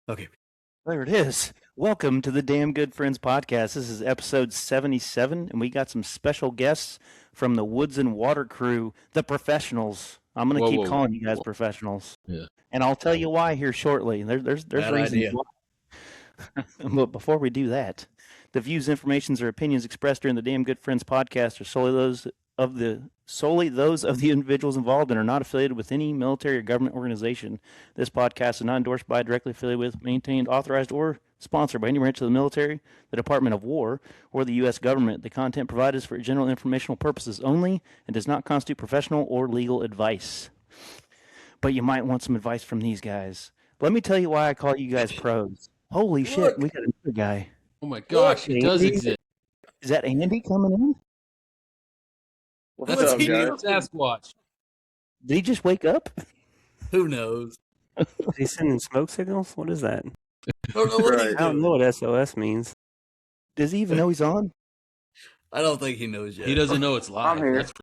Okay. There it is. Welcome to the Damn Good Friends podcast. This is episode 77, and we got some special guests from the Woods and Water crew, the professionals. I'm going to keep calling you guys professionals. Yeah. And I'll tell you why here shortly. There's Bad reasons idea. why. But before we do that, the views, informations, or opinions expressed during the Damn Good Friends podcast are solely those of the individuals involved and are not affiliated with any military or government organization. This podcast is not endorsed by, directly affiliated with, maintained, authorized, or sponsored by any branch of the military, the Department of War, or the U.S. government. The content provided is for general informational purposes only and does not constitute professional or legal advice. But you might want some advice from these guys. Let me tell you why I call you guys pros. Holy shit, we got another guy. Oh my gosh, it does exist. Is that Andy coming in? What's up, guys? Sasquatch. Did he just wake up? Who knows? Is he sending smoke signals? What is that? I don't know what he's I don't doing. know what SOS means. Does he even know he's on? I don't think he knows yet. He doesn't know it's live. I'm here. That's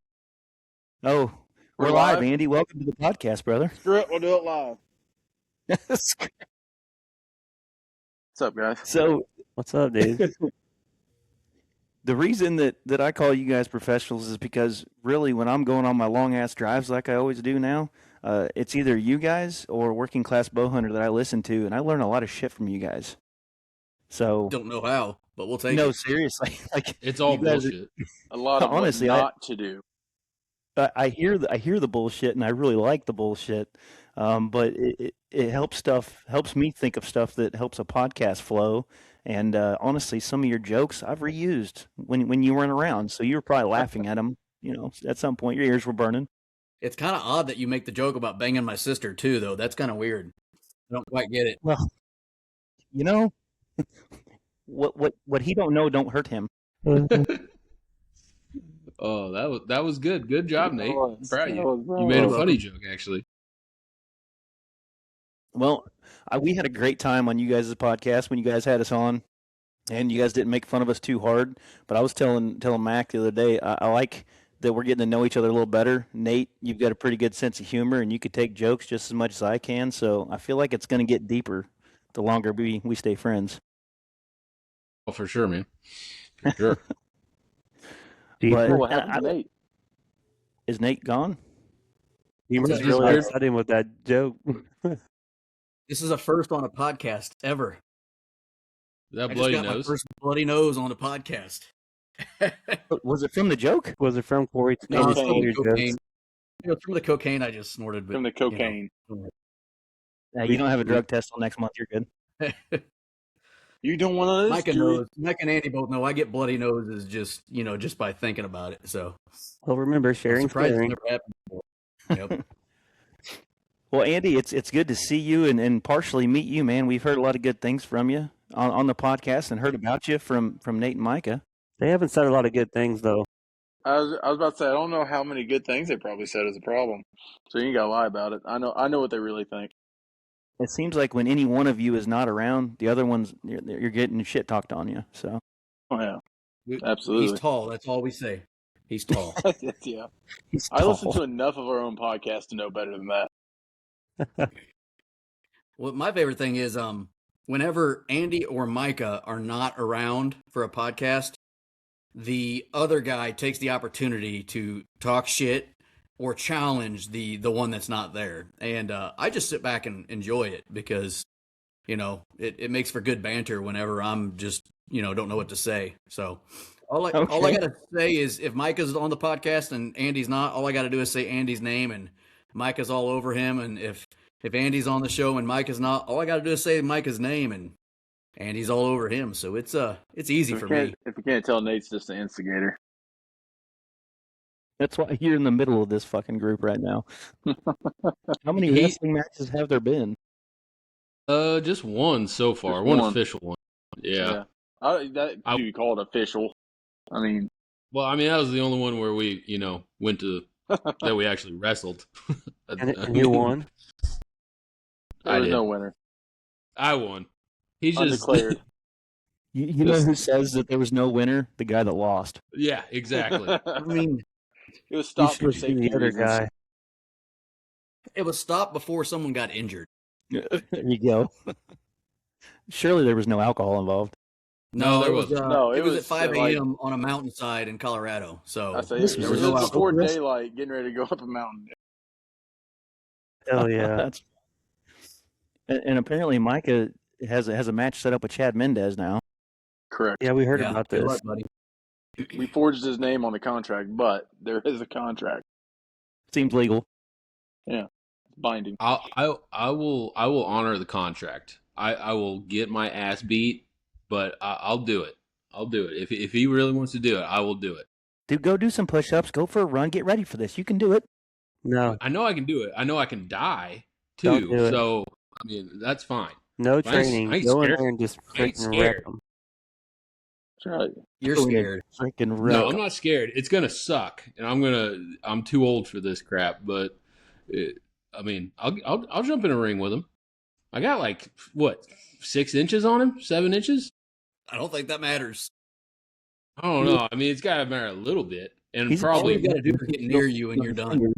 Oh, we're We're live, live? Andy. Welcome to the podcast, brother. Screw it, we'll do it live. What's up, guys? So What's up, dude? the reason that I call you guys professionals is because really when I'm going on my long-ass drives like I always do now, it's either you guys or Working Class Bowhunter that I listen to, and I learn a lot of shit from you guys. So Don't know how, but we'll take no, it. seriously, like it's all you guys- bullshit. A lot of Honestly, what not to do. I hear the bullshit, and I really like the bullshit. But it helps me think of stuff that helps a podcast flow. And honestly, some of your jokes I've reused when you weren't around, so you were probably laughing at them. You know, at some point your ears were burning. It's kind of odd that you make the joke about banging my sister too, though. That's kind of weird. I don't quite get it. Well, you know, what he don't know don't hurt him. Oh, that was good. Good job, Nate. I'm proud of you. That You made a was- funny joke, actually. Well, we had a great time on you guys' podcast when you guys had us on, and you guys didn't make fun of us too hard. But I was telling Mac the other day, I like that we're getting to know each other a little better. Nate, you've got a pretty good sense of humor, and you could take jokes just as much as I can. So I feel like it's going to get deeper the longer we stay friends. Oh, for sure, man. For sure. But Oh, what happened to Nate? is Nate gone? You It's must just really weird. upset him with that joke. This is a first on a podcast ever. That I just bloody got my nose. first bloody nose on a podcast. Was it from the joke? Was it from Corey? No, it's Cocaine. from the Your cocaine. jokes? You know, from the cocaine I just snorted. But, From the cocaine. You don't have a drug test till next month. You're good. You don't want to Micah knows. Mike and Andy both know I get bloody noses just by thinking about it. So Well, remember, sharing, surprised it's caring. never happened before. Yep. Well, Andy, it's good to see you and partially meet you, man. We've heard a lot of good things from you on the podcast and heard about you from Nate and Micah. They haven't said a lot of good things, though. I was about to say, I don't know how many good things they probably said is a problem. So you ain't got to lie about it. I know what they really think. It seems like when any one of you is not around, the other ones you're getting shit talked on you. So Oh, yeah. We- Absolutely. He's tall. That's all we say. He's tall. Yeah. he's I listen tall. to enough of our own podcast to know better than that. Well, my favorite thing is whenever Andy or Micah are not around for a podcast, the other guy takes the opportunity to talk shit or challenge the one that's not there. And I just sit back and enjoy it because, it makes for good banter whenever I'm just, don't know what to say. So all I got to say is if Micah's on the podcast and Andy's not, all I got to do is say Andy's name and Micah's all over him. And if Andy's on the show and Micah's not, all I got to do is say Micah's name and Andy's all over him. So it's easy for me. If you can't tell, Nate's just the instigator. That's why you're in the middle of this fucking group right now. How many He- wrestling matches have there been? Just one so far. Just One one. official one. Yeah. That could be called official. I mean, Well, I mean, that was the only one where we, went to that we actually wrestled. And you won. there I was did. no winner. I won. He's just Undeclared. You know who says that there was no winner? The guy that lost. Yeah, exactly. I mean, It was You stopped for should see safety the other reasons. guy. it was stopped before someone got injured. There you go. Surely there was no alcohol involved. No, there it was. wasn't. No, It was at 5 like, a.m. on a mountainside in Colorado. So I say This it was there was was no just before alcohol. daylight, getting ready to go up a mountain. Hell yeah. That's and apparently Micah has a match set up with Chad Mendez now. Correct. Yeah, we heard Yeah, about good this. luck, buddy. We forged his name on the contract, but there is a contract. Seems legal. Yeah, it's binding. I will honor the contract. I will get my ass beat, but I'll do it. I'll do it. If he really wants to do it, I will do it. Dude, go do some push-ups. Go for a run. Get ready for this. You can do it. No, I know I can do it. I know I can die Don't too. do it. So I mean that's fine. no I ain't- training. I ain't Go in scared. there and just I ain't freaking wreck scared. them. That's right. You're Go in there, scared. freaking No, wreck. I'm not scared. It's gonna suck, and I'm too old for this crap. But I mean, I'll jump in a ring with him. I got like what 6 inches on him, 7 inches. I don't think that matters. I don't know. I mean, it's got to matter a little bit, and He's All probably you got to do is get near you and you're done.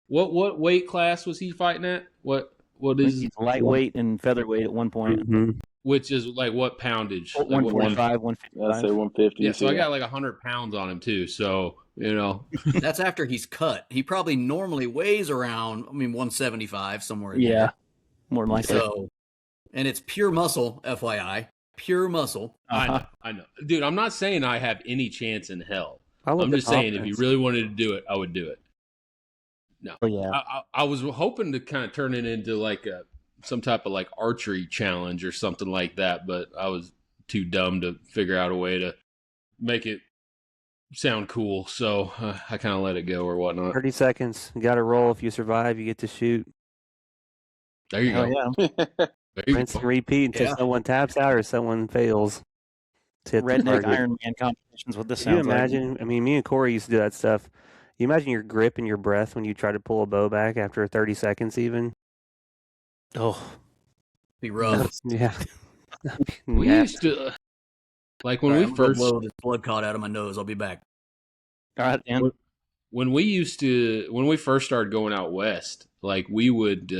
what weight class was he fighting at? What is He's lightweight and featherweight at one point. Mm-hmm. which is like what poundage? Like what 145, I'd say 155. 150. Yeah, so I got like 100 pounds on him too. So That's after he's cut. He probably normally weighs around, 175 somewhere in Yeah, there. more than likely. So, and it's pure muscle, FYI. Pure muscle. Uh-huh. I know, dude. I'm not saying I have any chance in hell. I love I'm the just saying if he confidence. really wanted to do it, I would do it. Oh, yeah. I was hoping to kind of turn it into like some type of like archery challenge or something like that, but I was too dumb to figure out a way to make it sound cool, so I kind of let it go or whatnot. 30 seconds. You got to roll. If you survive, you get to shoot. There you Oh, go. yeah. There you Rinse go. and repeat until Yeah. someone taps out or someone fails. To hit the Redneck target. Ironman competitions, what this Can you sounds like. imagine? I mean, me and Corey used to do that stuff. You imagine your grip and your breath when you try to pull a bow back after 30 seconds, even. Oh, Be rough. Yeah. We Yeah. used to like when All right, we I'm gonna first blow this blood caught out of my nose. I'll be back. all right, Dan. when we first started going out west, like we would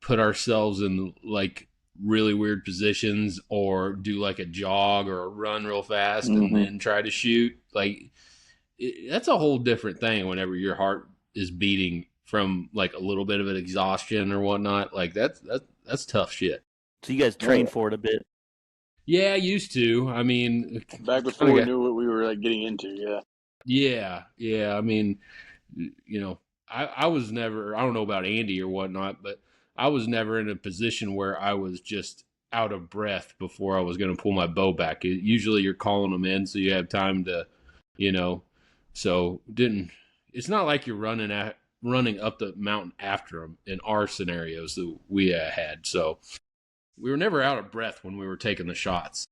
put ourselves in like really weird positions or do like a jog or a run real fast and Mhm. then try to shoot. Like that's a whole different thing whenever your heart is beating from like a little bit of an exhaustion or whatnot. Like that's tough shit. So you guys trained for it a bit. Yeah, I used to. I mean, Back before we Okay. knew what we were like getting into, yeah. Yeah. I mean, I was never, I don't know about Andy or whatnot, but I was never in a position where I was just out of breath before I was going to pull my bow back. Usually you're calling them in so you have time to, so it's not like you're running up the mountain after them in our scenarios that we had. So we were never out of breath when we were taking the shots.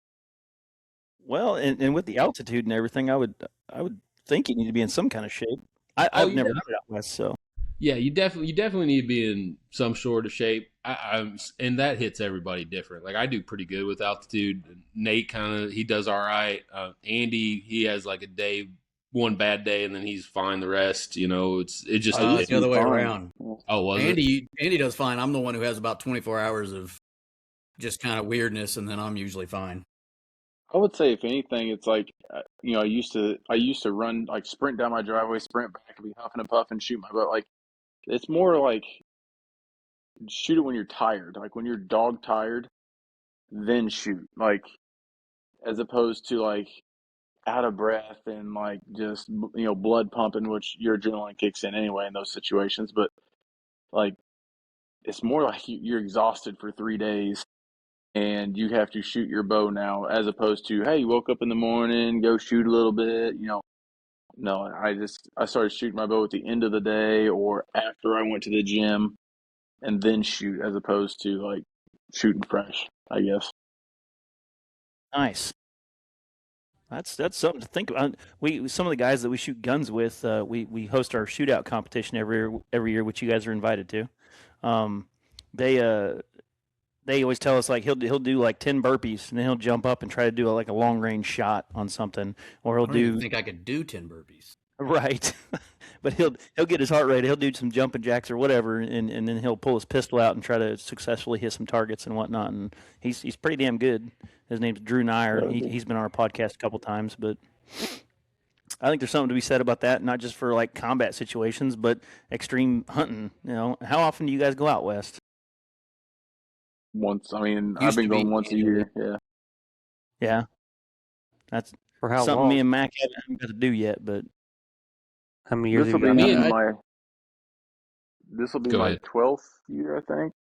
Well, and with the altitude and everything, I would think you need to be in some kind of shape. Oh, I've you never def- done it out west, so Yeah, you definitely need to be in some sort of shape. And that hits everybody different. Like I do pretty good with altitude. Nate he does all right. Andy, he has like one bad day, and then he's fine the rest. It just It's the other way Fine. around. oh was it? Andy does fine. I'm the one who has about 24 hours of just kind of weirdness, and then I'm usually fine. I would say if anything, it's like I used to run like sprint down my driveway, sprint back, and be huffing and puffing, shoot my bow. Like it's more like shoot it when you're tired, like when you're dog tired, then shoot. Like as opposed to like out of breath and like just blood pumping, which your adrenaline kicks in anyway in those situations. But like it's more like you're exhausted for 3 days. And you have to shoot your bow now, as opposed to, hey, you woke up in the morning, go shoot a little bit. No, I started shooting my bow at the end of the day or after I went to the gym, and then shoot, as opposed to like shooting fresh, I guess. nice. That's something to think about. Some of the guys that we shoot guns with, we host our shootout competition every year, which you guys are invited to. They always tell us like he'll do like 10 burpees and then he'll jump up and try to do like a long range shot on something, or I he'll don't even do think I could do 10 burpees. Right. But he'll get his heart rate. He'll do some jumping jacks or whatever, and then he'll pull his pistol out and try to successfully hit some targets and whatnot. And he's pretty damn good. His name's Drew Nyer. He's been on our podcast a couple times, but I think there's something to be said about that, not just for like combat situations, but extreme hunting. You know, how often do you guys go out west? Once. I mean, I've Used been to be going once a annually. year. Yeah. Yeah, that's For how something long? me and Mac haven't got to do yet. But How many years This have will you be done that? I- Go my ahead. 12th year, I think.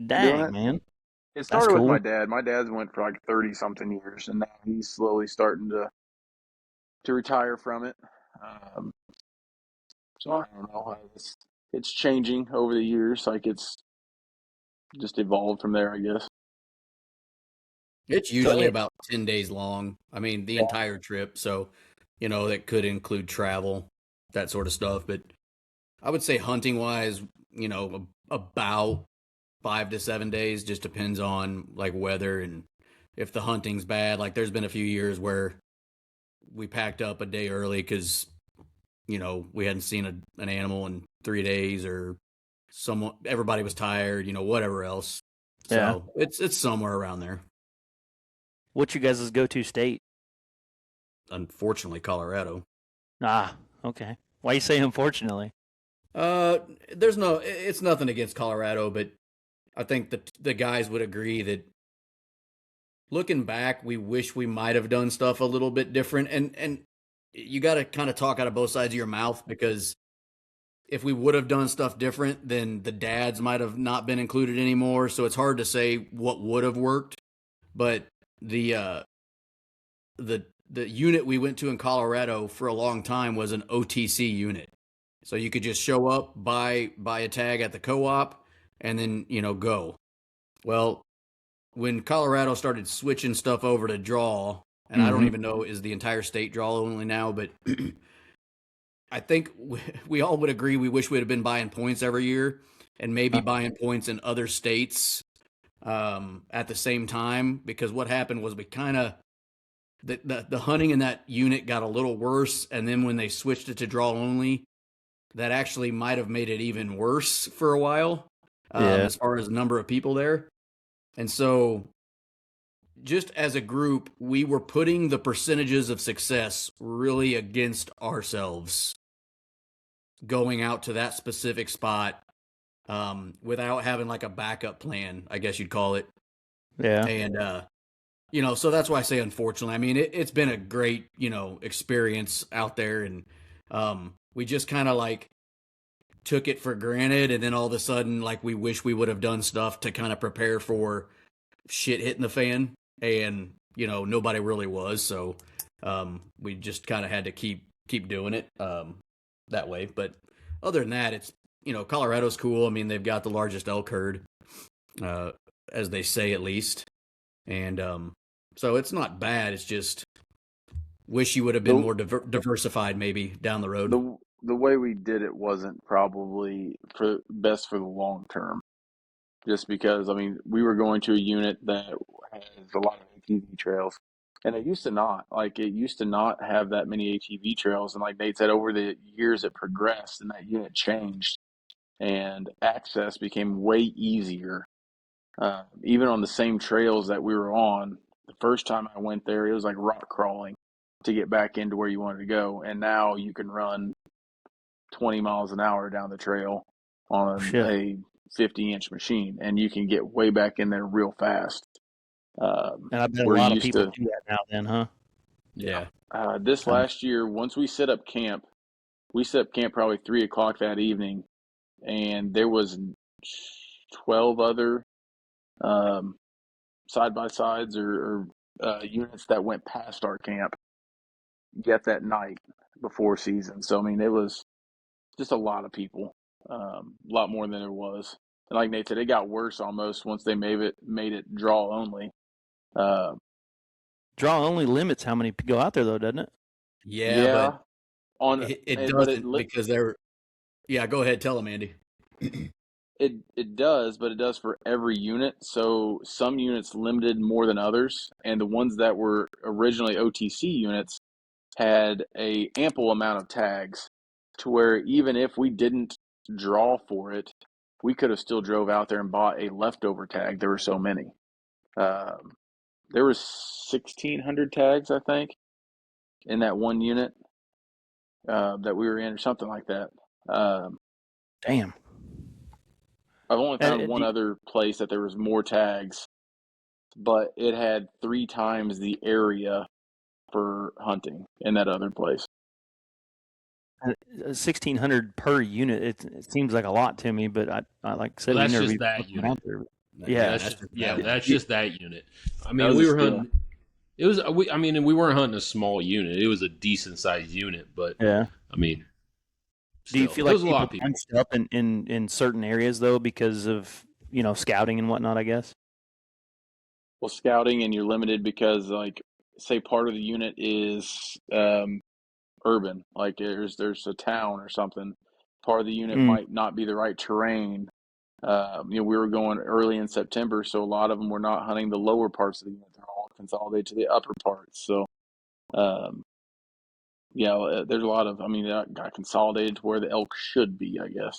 dang, it? man, It started with cool. my dad. My dad's went for like 30 something years, and now he's slowly starting to retire from it. So I don't know. It's changing over the years. Like it's just evolved from there, I guess. It's usually about 10 days long. I mean, the entire trip. So, that could include travel, that sort of stuff. But I would say hunting wise, about 5 to 7 days. Just depends on like weather and if the hunting's bad. Like there's been a few years where we packed up a day early because, we hadn't seen an animal in 3 days or everybody was tired, whatever else. Yeah. So it's somewhere around there. What's you guys' go-to state? Unfortunately, Colorado. Ah, okay. Why you say unfortunately? It's nothing against Colorado, but I think the guys would agree that looking back, we wish we might have done stuff a little bit different. And you got to kind of talk out of both sides of your mouth because if we would have done stuff different, then the dads might have not been included anymore. So it's hard to say what would have worked. But the unit we went to in Colorado for a long time was an OTC unit. So you could just show up, buy a tag at the co-op, and then, go. Well, when Colorado started switching stuff over to draw, and I don't even know is the entire state draw only now, but I think we all would agree we wish we'd have been buying points every year and maybe buying points in other states at the same time, because what happened was we kind of the hunting in that unit got a little worse, and then when they switched it to draw only, that actually might have made it even worse for a while as far as the number of people there. And so just as a group, we were putting the percentages of success really against ourselves going out to that specific spot without having like a backup plan, I guess you'd call it. Yeah. And, so that's why I say, unfortunately, I mean, it's been a great, experience out there. And we just kind of like took it for granted. And then all of a sudden, like we wish we would have done stuff to kind of prepare for shit hitting the fan. And, nobody really was. So we just kind of had to keep doing it that way. But other than that, it's, Colorado's cool. I mean, they've got the largest elk herd, as they say, at least. And so it's not bad. It's just wish you would have been more diversified maybe down the road. The way we did it wasn't probably best for the long term. Just because, I mean, we were going to a unit that has a lot of ATV trails. And it used to not. Like, it used to not have that many ATV trails. And like Nate said, over the years it progressed and that unit changed. And access became way easier. Even on the same trails that we were on, the first time I went there, it was like rock crawling to get back into where you wanted to go. And now you can run 20 miles an hour down the trail on a 50-inch machine, and you can get way back in there real fast. And I bet a lot of people do that now then, huh? Yeah. This last year, once we set up camp probably 3 o'clock that evening, and there was 12 other side-by-sides or units that went past our camp yet that night before season. So, I mean, it was just a lot of people, a lot more than there was. And like Nate said, it got worse almost once they made it draw only. Draw only limits how many go out there, though, doesn't it? Yeah, but it doesn't because they're. Yeah, go ahead. Tell them, Andy. It does, but it does for every unit. So some units limited more than others, and the ones that were originally OTC units, had a ample amount of tags to where even if we didn't draw for it, we could have still drove out there and bought a leftover tag. There were so many. There was 1,600 tags, I think, in that one unit that we were in, or something like that. Damn. I've only found And one other place that there was more tags, but it had 3 times the area for hunting in that other place. 1,600 per unit. It seems like a lot to me, but I like I said, Well, we that's never just even that put one unit. out there. Yeah, That's just that unit. I mean, was we a were steal. hunting. It was. I mean, and we weren't hunting a small unit. It was a decent sized unit, but Yeah. I mean, Do you still, feel there like was a lot of people people. bunched up in certain areas though because of scouting and whatnot? I guess. Well, scouting, and you're limited because, like, say part of the unit is urban, like there's a town or something. Part of the unit might not be the right terrain. We were going early in September, so a lot of them were not hunting the lower parts of the unit. They're all consolidated to the upper parts. So, there's a lot of, that got consolidated to where the elk should be, I guess.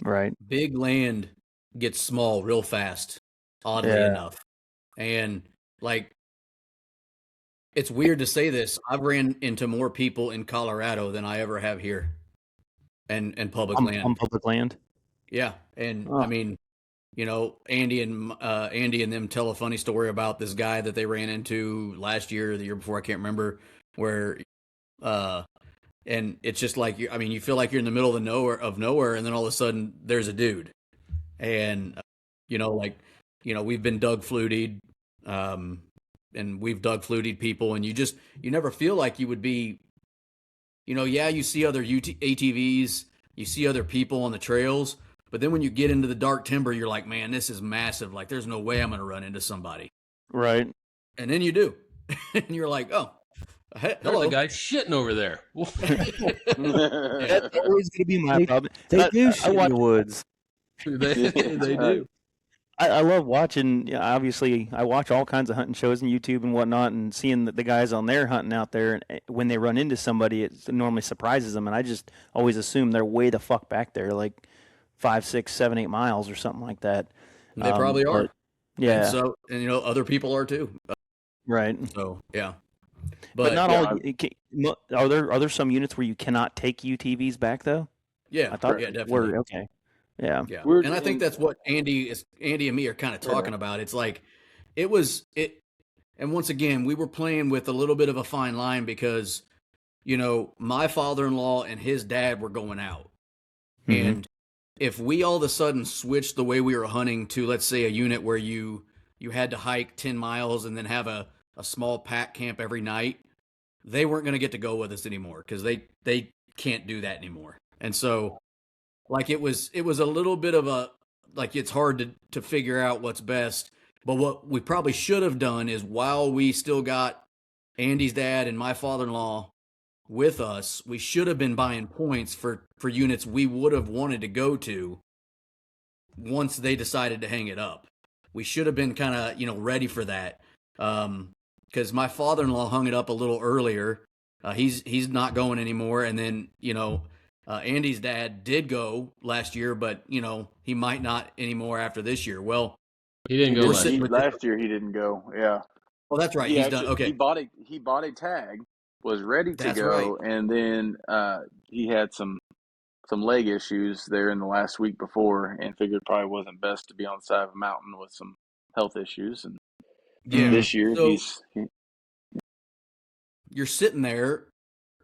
Right. Big land gets small real fast, oddly Yeah. enough. And like, it's weird to say this. I've ran into more people in Colorado than I ever have here and public land. On public land. Yeah. And Oh. I mean, Andy and them tell a funny story about this guy that they ran into last year or the year before, I can't remember, where and it's just like you feel like you're in the middle of nowhere, and then all of a sudden there's a dude. And we've been Doug flutied, and we've Doug flutied people, and you never feel like you would be, you see other ATVs, you see other people on the trails, but then when you get into the dark timber, you're like, man, this is massive. Like, there's no way I'm going to run into somebody. Right. And then you do. And you're like, oh, There's hello. a guy shitting over there. That's always going to be my problem. They I- do I shit in watch- the woods. they do. I love watching. Obviously, I watch all kinds of hunting shows on YouTube and whatnot, and seeing the guys on there hunting out there. And when they run into somebody, it normally surprises them. And I just always assume they're way the fuck back there, like 5, 6, 7, 8 miles or something like that. They probably are. but- yeah. And other people are too. Right. So, yeah. But not yeah, all. Are there some units where you cannot take UTVs back though? Yeah. I thought yeah, definitely. okay. Yeah. Yeah. We're- And I think that's what Andy and me are kind of talking about. It's like, and once again, we were playing with a little bit of a fine line because, my father-in-law and his dad were going out. Mhm. And if we all of a sudden switched the way we were hunting to, let's say, a unit where you had to hike 10 miles and then have a small pack camp every night, they weren't going to get to go with us anymore because they can't do that anymore. And so, like, it was a little bit of a, like, it's hard to figure out what's best. But what we probably should have done is, while we still got Andy's dad and my father-in-law with us, we should have been buying points for units we would have wanted to go to once they decided to hang it up. We should have been kind of, ready for that. Because my father-in-law hung it up a little earlier. He's not going anymore. And then, Andy's dad did go last year, but, he might not anymore after this year. Well, He didn't go We're last. sitting- last year he didn't go. Yeah. well, that's right. He He's actually- done. Okay. He bought a tag, was ready to That's go, and then he had some leg issues there in the last week before, and figured probably wasn't best to be on the side of a mountain with some health issues. And Yeah. this year So- you're sitting there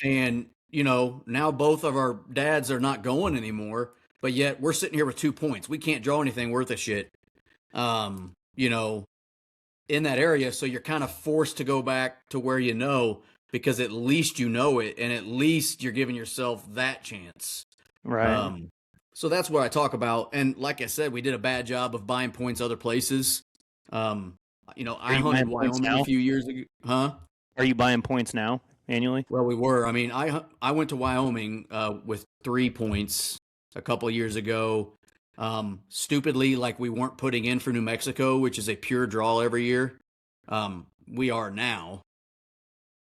and, now both of our dads are not going anymore, but yet we're sitting here with 2 points. We can't draw anything worth a shit, in that area. So you're kind of forced to go back to where because at least you know it, and at least you're giving yourself that chance. Right. So that's what I talk about. And like I said, we did a bad job of buying points other places. I you hunted buying points Wyoming now? a few years ago. Huh? Are you buying points now annually? Well, we were. I mean, I went to Wyoming with 3 points a couple of years ago. Stupidly, like, we weren't putting in for New Mexico, which is a pure draw every year. We are now,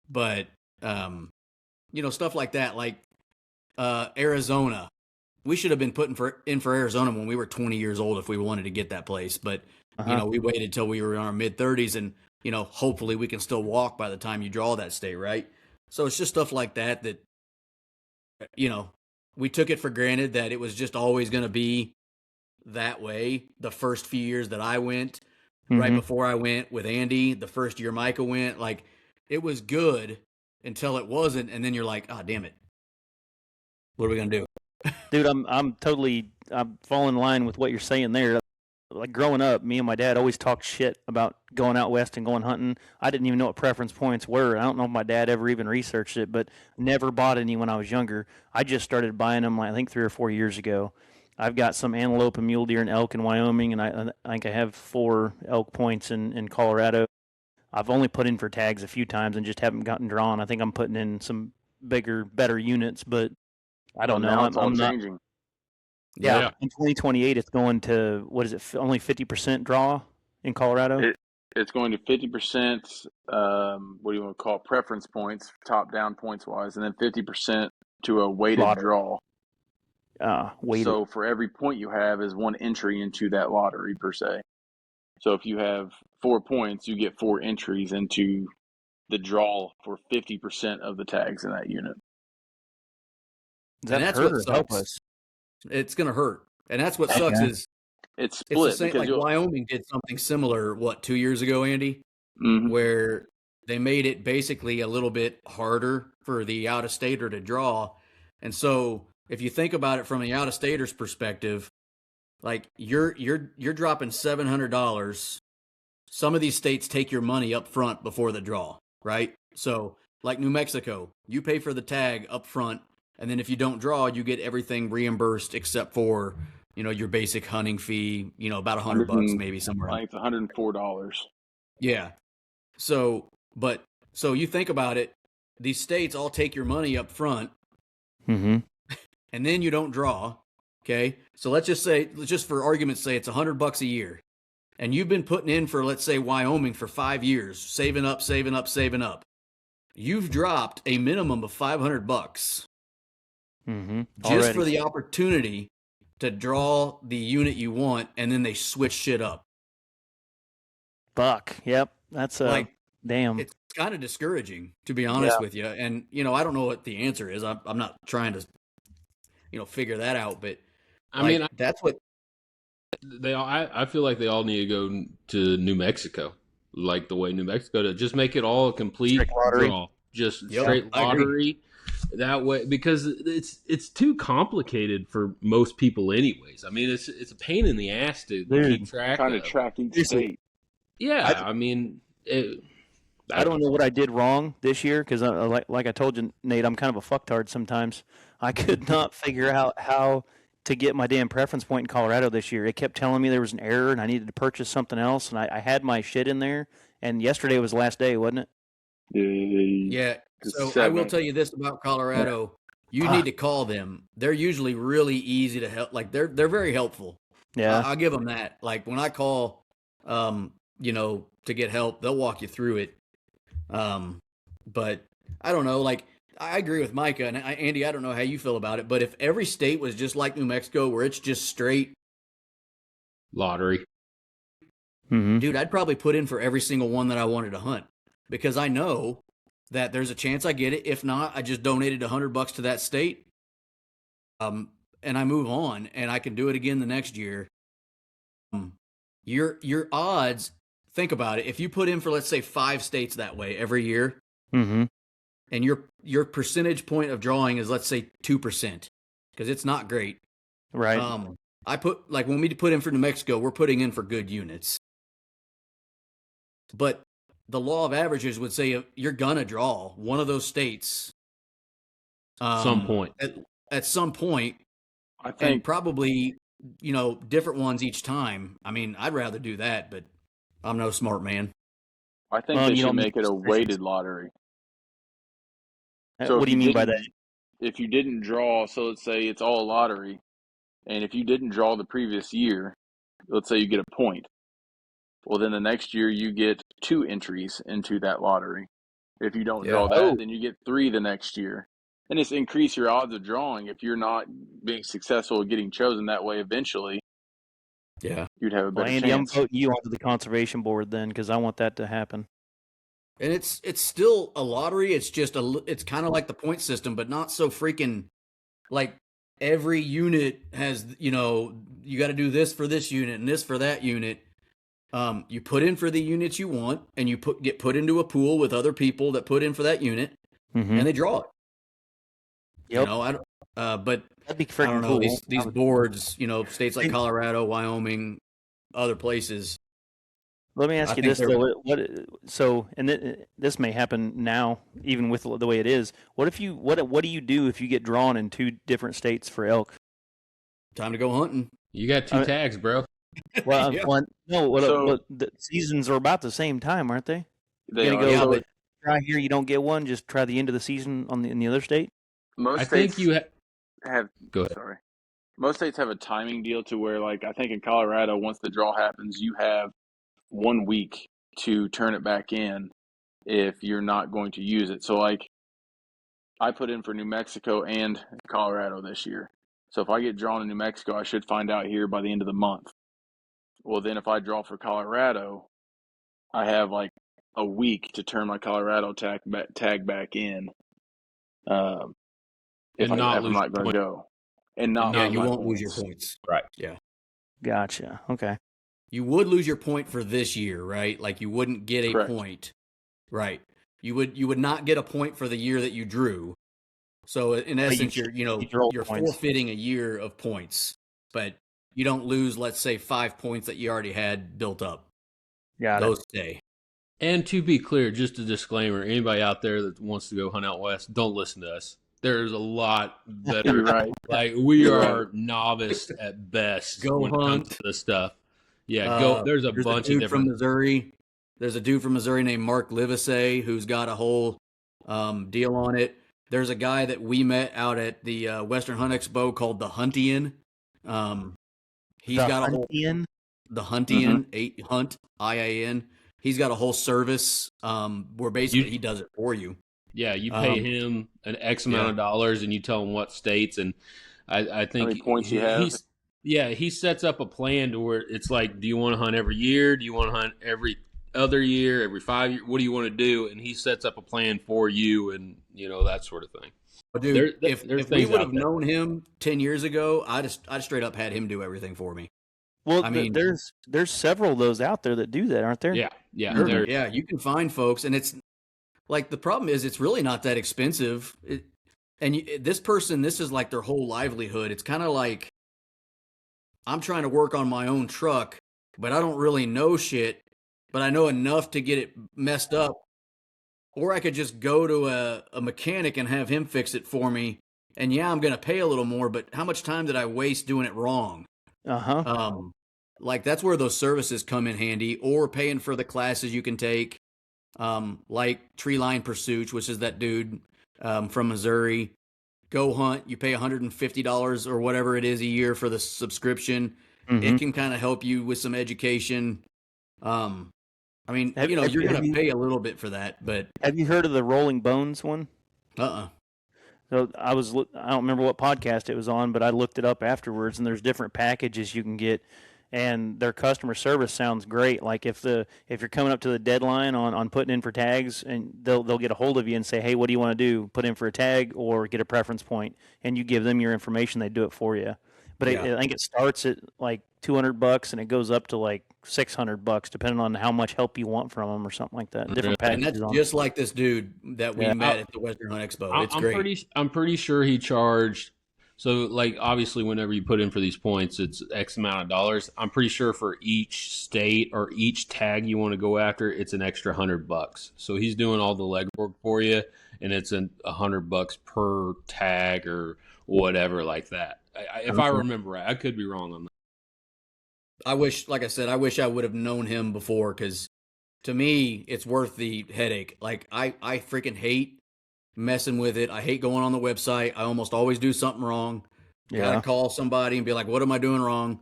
but stuff like that, like Arizona. We should have been putting in for Arizona when we were 20 years old if we wanted to get that place. But, we waited till we were in our mid-30s and, hopefully we can still walk by the time you draw that state, right? So it's just stuff like that, we took it for granted that it was just always going to be that way. The first few years that I went, right before I went with Andy, the first year Micah went, like it was good until it wasn't. And then you're like, oh, damn it. What are we going to do? Dude, I'm falling in line with what you're saying there. Like growing up, me and my dad always talked shit about going out west and going hunting. I didn't even know what preference points were. I don't know if my dad ever even researched it, but never bought any when I was younger. I just started buying them, I think, 3 or 4 years ago. I've got some antelope and mule deer and elk in Wyoming, and I think I have 4 elk points in Colorado. I've only put in for tags a few times and just haven't gotten drawn. I think I'm putting in some bigger, better units, but I don't know. Now it's all I'm not changing. Yeah, in 2028, it's going to, what is it, only 50% draw in Colorado? It's going to 50%, what do you want to call it, preference points, top-down points-wise, and then 50% to a weighted Lottery. draw. Weighted. So for every point you have is one entry into that lottery, per se. So if you have 4 points, you get 4 entries into the draw for 50% of the tags in that unit. Does that that's hurt what or help sucks. us? It's going to hurt. And that's what sucks is it's it's split. the same, like Wyoming did something similar, 2 years ago, Andy, where they made it basically a little bit harder for the out-of-stater to draw. And so if you think about it from the out-of-stater's perspective, like you're dropping $700. Some of these states take your money up front before the draw, right? So like New Mexico, you pay for the tag up front, and then if you don't draw, you get everything reimbursed except for, your basic hunting fee, about $100 maybe somewhere. Like it's $104. Yeah. So you think about it, these states all take your money up front, and then you don't draw. Okay. So let's just for argument's sake, it's $100 a year. And you've been putting in for, let's say, Wyoming for 5 years, saving up. You've dropped a minimum of $500 just for the opportunity to draw the unit you want, and then they switch shit up. Buck. Yep. That's damn. It's kind of discouraging, to be honest with you. And, I don't know what the answer is. I'm not trying to, figure that out. But, that's what I feel like they all need to go to New Mexico, like the way New Mexico does. Just make it all a complete draw, just straight lottery. That way, because it's too complicated for most people, anyways. I mean, it's a pain in the ass to keep track. Kind of track each state. Yeah, I don't know what I did wrong this year because, like I told you, Nate, I'm kind of a fucktard sometimes. I could not figure out how to get my damn preference point in Colorado this year. It kept telling me there was an error and I needed to purchase something else, and I had my shit in there. And yesterday was the last day, wasn't it? Yeah. So I will tell you this about Colorado. You need to call them. They're usually really easy to help. Like they're very helpful. Yeah. I'll give them that. Like when I call, to get help, they'll walk you through it. But I don't know, like I agree with Micah and Andy, I don't know how you feel about it, but if every state was just like New Mexico where it's just straight lottery, dude, I'd probably put in for every single one that I wanted to hunt because I know that there's a chance I get it. If not, I just donated $100 to that state. And I move on and I can do it again the next year. Your odds, think about it. If you put in for, let's say, 5 states that way every year, and your percentage point of drawing is, let's say, 2%, because it's not great. Right. I put, like, when we put in for New Mexico, we're putting in for good units. But the law of averages would say you're going to draw one of those states. Some point. At some point. I think. And probably, different ones each time. I mean, I'd rather do that, but I'm no smart man. I think they should make it a weighted lottery. So what do you mean by that? If you didn't draw, so let's say it's all a lottery, and if you didn't draw the previous year, let's say you get a point. Well, then the next year you get 2 entries into that lottery. If you don't draw that, then you get 3 the next year. and it's increase your odds of drawing if you're not being successful at getting chosen that way eventually. Yeah. You'd have a Well, better Andy, I'm chance. voting you onto the conservation board then, because I want that to happen. And it's still a lottery. It's just it's kind of like the point system, but not so freaking like every unit has, you got to do this for this unit and this for that unit. You put in for the units you want, and you get put into a pool with other people that put in for that unit, Mm-hmm. and they draw it. Yep. I don't. But That'd be I freaking don't know cool. these boards. States like Colorado, Wyoming, other places. Let me ask I you think this though: this may happen now, even with the way it is. What if you what do you do if you get drawn in 2 different states for elk? Time to go hunting. You got 2 tags, bro. Well, Yeah. but the seasons are about the same time, aren't they? They You're are. gonna go, Yeah, So but try here, you don't get one. Just try the end of the season in the other state. most I states think you have. go ahead. Sorry. Most states have a timing deal to where, like, I think in Colorado, once the draw happens, you have 1 week to turn it back in if you're not going to use it. So, like, I put in for New Mexico and Colorado this year. So if I get drawn in New Mexico, I should find out here by the end of the month. Well, then if I draw for Colorado, I have like a week to turn my Colorado tag back in. If And not I'm lose not going to point. go, and not yeah, lose you my won't lose your points. points. Right. Yeah. Gotcha. Okay. You would lose your point for this year, right? Like you wouldn't get a Correct. point. Right. You would not get a point for the year that you drew. So in essence, you're draw points. forfeiting a year of points, but you don't lose, let's say, 5 points that you already had built up. Got Those it. stay. And to be clear, just a disclaimer, anybody out there that wants to go hunt out west, don't listen to us. There's a lot that You're are right. like we You're are novice at best Go when it comes hunt. to this stuff. Yeah, go. There's a bunch of dude from different. Missouri. There's a dude from Missouri named Mark Livesey who's got a whole deal on it. There's a guy that we met out at the Western Hunt Expo called the Huntian. He's got a whole the Huntian, Hunt IAN. He's got a whole service where basically he does it for you. Yeah, you pay him an X amount of dollars, and you tell him what states, and I think How many points you have? He sets up a plan to where it's like, do you want to hunt every year? Do you want to hunt every other year, every 5 years? What do you want to do? And he sets up a plan for you, and that sort of thing. Dude, if we would have known him 10 years ago, I'd straight up had him do everything for me. Well, I mean, there's several of those out there that do that, aren't there? Yeah. Yeah, you can find folks, and it's like the problem is it's really not that expensive. This person, this is like their whole livelihood. It's kind of like I'm trying to work on my own truck, but I don't really know shit, but I know enough to get it messed up. Or I could just go to a mechanic and have him fix it for me. And yeah, I'm going to pay a little more, but how much time did I waste doing it wrong? Like that's where those services come in handy, or paying for the classes you can take. Like Tree Line Pursuits, which is that dude from Missouri. Go Hunt, you pay $150 or whatever it is a year for the subscription. It can kind of help you with some education. I mean, you're going to pay a little bit for that, but have you heard of the Rolling Bones one? So I don't remember what podcast it was on, but I looked it up afterwards, and there's different packages you can get, and their customer service sounds great. Like if you're coming up to the deadline on putting in for tags, and they'll get a hold of you and say, hey, what do you want to do? Put in for a tag or get a preference point, and you give them your information, they do it for you. But I think it starts at like $200 and it goes up to like $600, depending on how much help you want from them or something like that. Different packages. And that's just like this dude that we met at the Western Hunt Expo. It's great. I'm pretty sure he charged. So, like, obviously, whenever you put in for these points, it's X amount of dollars. I'm pretty sure for each state or each tag you want to go after, it's an extra $100. So he's doing all the legwork for you, and it's $100 per tag or whatever like that. If I remember right, I could be wrong on that. I wish I would have known him before, because to me, it's worth the headache. Like I freaking hate messing with it. I hate going on the website. I almost always do something wrong. Gotta call somebody and be like, what am I doing wrong?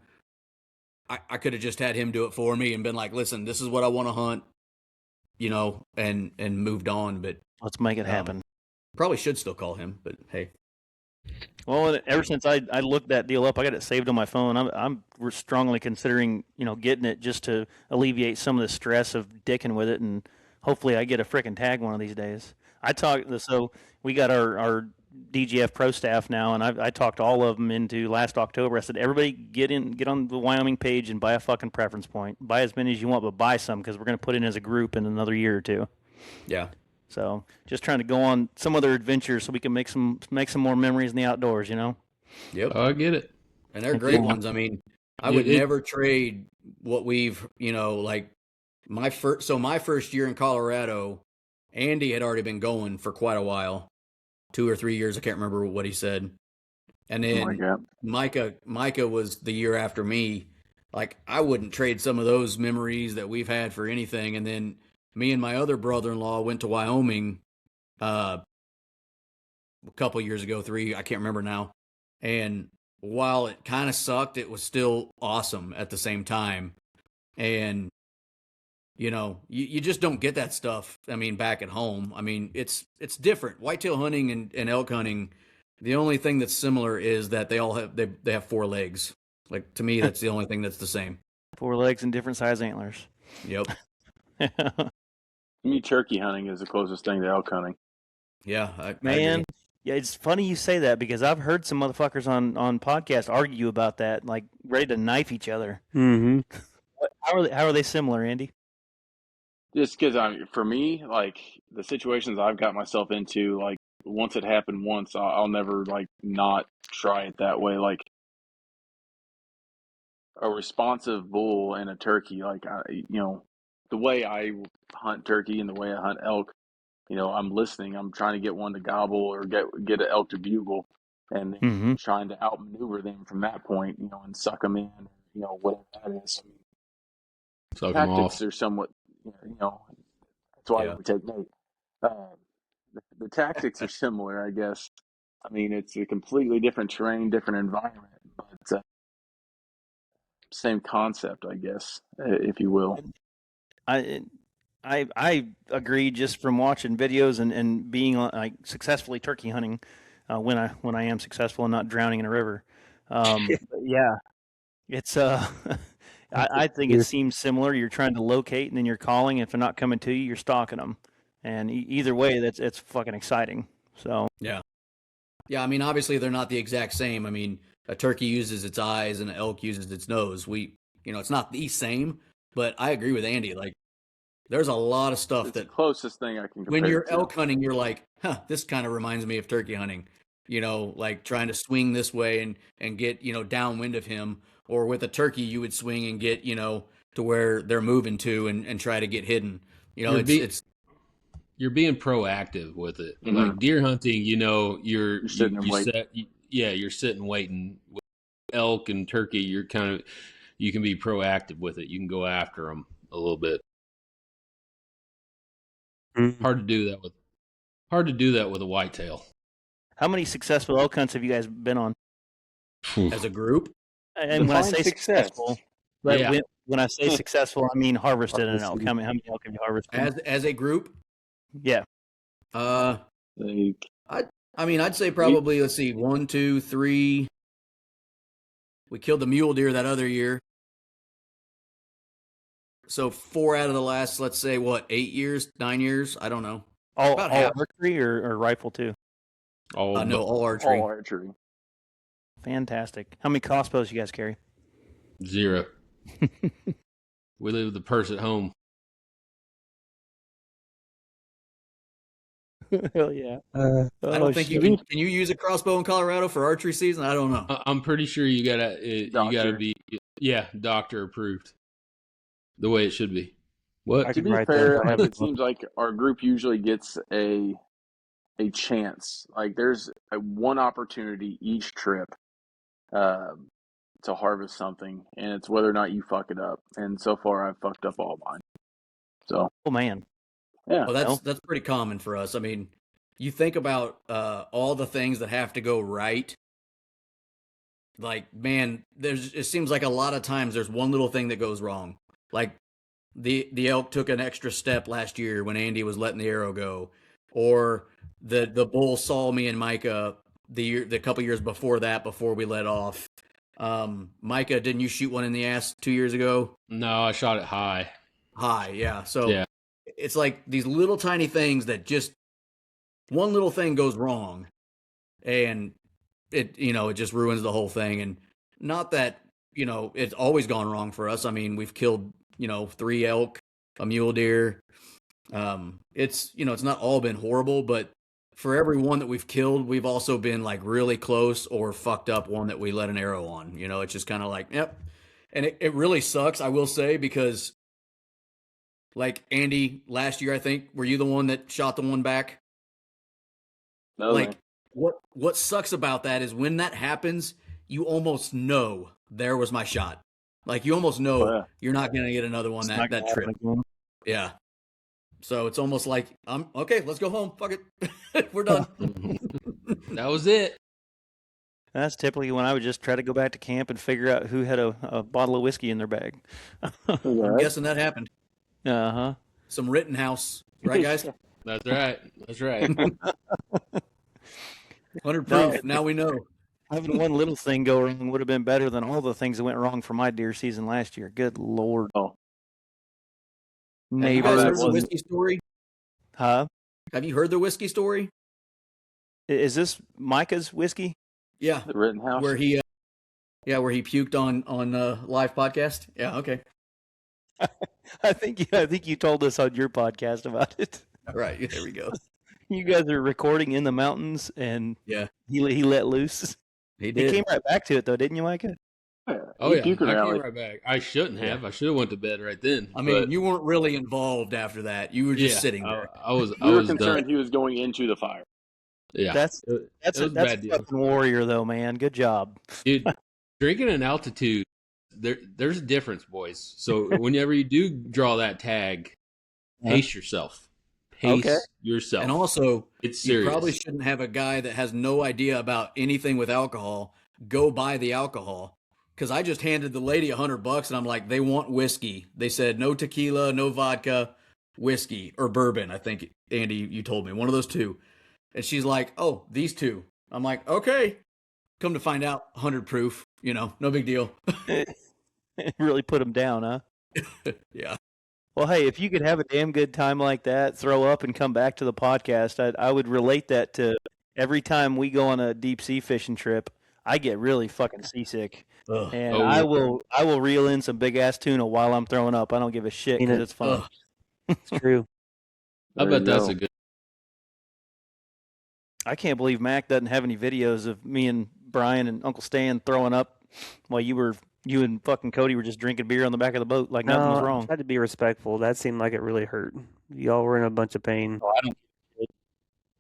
I could have just had him do it for me and been like, listen, this is what I want to hunt, and moved on. But let's make it happen. Probably should still call him, but hey. Well, ever since I looked that deal up, I got it saved on my phone. We're strongly considering, getting it just to alleviate some of the stress of dicking with it, and hopefully I get a frickin' tag one of these days. So we got our DGF pro staff now, and I talked all of them into last October. I said, everybody get on the Wyoming page and buy a fucking preference point. Buy as many as you want, but buy some, because we're going to put in as a group in another year or two. Yeah. So just trying to go on some other adventures so we can make some more memories in the outdoors, Yep. I get it. And they're great ones. I mean, I would never trade what we've, like my first year in Colorado, Andy had already been going for quite a while, 2 or 3 years. I can't remember what he said. And then Micah was the year after me. Like, I wouldn't trade some of those memories that we've had for anything. And then me and my other brother-in-law went to Wyoming a couple years ago, 3, I can't remember now. And while it kind of sucked, it was still awesome at the same time. And, you just don't get that stuff, I mean, back at home. I mean, it's different. Whitetail hunting and elk hunting, the only thing that's similar is that they all have they have 4 legs. Like, to me, that's the only thing that's the same. 4 legs and different size antlers. Yep. To me, turkey hunting is the closest thing to elk hunting. Yeah, I Man, yeah, it's funny you say that, because I've heard some motherfuckers on podcasts argue about that, like ready to knife each other. Mm-hmm. How are they similar, Andy? Just because for me, like the situations I've got myself into, like once it happened once, I'll never like not try it that way. Like a responsive bull and a turkey, like the way I hunt turkey and the way I hunt elk, I'm listening. I'm trying to get one to gobble or get an elk to bugle, and then trying to outmaneuver them from that point, and suck them in, whatever that is. Suck them Tactics off. are somewhat, that's why we take Nate. The tactics are similar, I guess. I mean, it's a completely different terrain, different environment, but same concept, I guess, if you will. I agree, just from watching videos and being like successfully turkey hunting when I am successful and not drowning in a river. Yeah, it's I think it seems similar. You're trying to locate, and then you're calling. If they're not coming to you, you're stalking them. And either way, it's fucking exciting. So yeah. I mean, obviously they're not the exact same. I mean, a turkey uses its eyes and an elk uses its nose. It's not the same, but I agree with Andy. Like, there's a lot of stuff it's that the closest thing I can compare. When you're elk hunting, you're like, this kind of reminds me of turkey hunting. Like trying to swing this way and get, downwind of him. Or with a turkey, you would swing and get, to where they're moving to and try to get hidden. You're being proactive with it. Mm-hmm. Like deer hunting, you're sitting and waiting. You're sitting waiting. With elk and turkey, you can be proactive with it. You can go after them a little bit. Mm-hmm. Hard to do that with a whitetail. how many successful elk hunts have you guys been on? As a group? And when I say successful, Yeah. when I say successful, I mean harvested an elk. How many elk have you harvested? As a group? Yeah. I'd say probably, let's see, 1, 2, 3. We killed the mule deer that other year. So 4 out of the last, let's say, 8 years, 9 years? I don't know. All half. archery or rifle too? No, all archery. All archery. Fantastic. How many crossbows you guys carry? 0. We leave the purse at home. Hell yeah. I don't think you can you use a crossbow in Colorado for archery season? I don't know. I'm pretty sure you gotta be doctor approved. The way it should be. What? To be fair, it seems like our group usually gets a chance. Like there's one opportunity each trip to harvest something, and it's whether or not you fuck it up. And so far, I've fucked up all mine. So, oh man, yeah. Well, that's pretty common for us. I mean, you think about all the things that have to go right. Like, man, it seems like a lot of times there's one little thing that goes wrong. Like the elk took an extra step last year when Andy was letting the arrow go. or the bull saw me and Micah the couple years before that, before we let off. Micah, didn't you shoot one in the ass 2 years ago? No, I shot it high. High, yeah. So Yeah. it's like these little tiny things that just one little thing goes wrong, and it just ruins the whole thing. And not that it's always gone wrong for us. I mean, we've killed 3 elk, a mule deer. It's not all been horrible, but for every one that we've killed, we've also been like really close or fucked up one that we let an arrow on. It's just kind of like, yep. And it really sucks, I will say, because like Andy, last year, I think, were you the one that shot the one back? No, Like man. what sucks about that is when that happens, you almost know there was my shot. Like you almost know Oh, yeah. you're not going to get another one It's not that gonna trip. happen again. Yeah. So it's almost like I'm okay, let's go home. Fuck it. We're done. That was it. That's typically when I would just try to go back to camp and figure out who had a bottle of whiskey in their bag. I'm guessing that happened. Uh-huh. Some Rittenhouse, right guys? That's right. That's right. 100 proof. Now we know. Having one little thing go wrong would have been better than all the things that went wrong for my deer season last year. Good Lord. Oh. Have you Neighbor guys that heard the wasn't- whiskey story? Huh? Have you heard the whiskey story? Is this Micah's whiskey? Yeah. The Rittenhouse. Where he where he puked on live podcast. Yeah, okay. I think you told us on your podcast about it. All right, there we go. You guys are recording in the mountains, and Yeah. he let loose. He He did. came right back to it, though, didn't you, Micah? Oh He yeah, I puked came around like- right back. I shouldn't have. I should have went to bed right then. I mean, but you weren't really involved after that. You were just yeah, sitting there. I was. I We were was concerned done. he was going into the fire. Yeah, That's it that's was a that's bad a deal. fucking warrior, though, man. Good job. Dude, drinking in altitude, there's a difference, boys. So whenever you do draw that tag, pace yourself. Pace Okay. yourself. And also, it's you serious. probably shouldn't have a guy that has no idea about anything with alcohol go buy the alcohol. Because I just handed the lady $100 and I'm like, they want whiskey. They said no tequila, no vodka, whiskey or bourbon. I think, Andy, you told me one of those two. And she's like, oh, these two. I'm like, okay. Come to find out, 100 proof. No big deal. Really put him down, huh? Yeah. Well, hey, if you could have a damn good time like that, throw up and come back to the podcast, I would relate that to every time we go on a deep sea fishing trip. I get really fucking seasick, Ugh. and Oh, I yeah. will reel in some big ass tuna while I'm throwing up. I don't give a shit because it's fun. Ugh. It's true. I There bet you that's go. a good. I can't believe Mac doesn't have any videos of me and Brian and Uncle Stan throwing up while you and fucking Cody were just drinking beer on the back of the boat like nothing was No, I wrong. tried to be respectful. That seemed like it really hurt. Y'all were in a bunch of pain.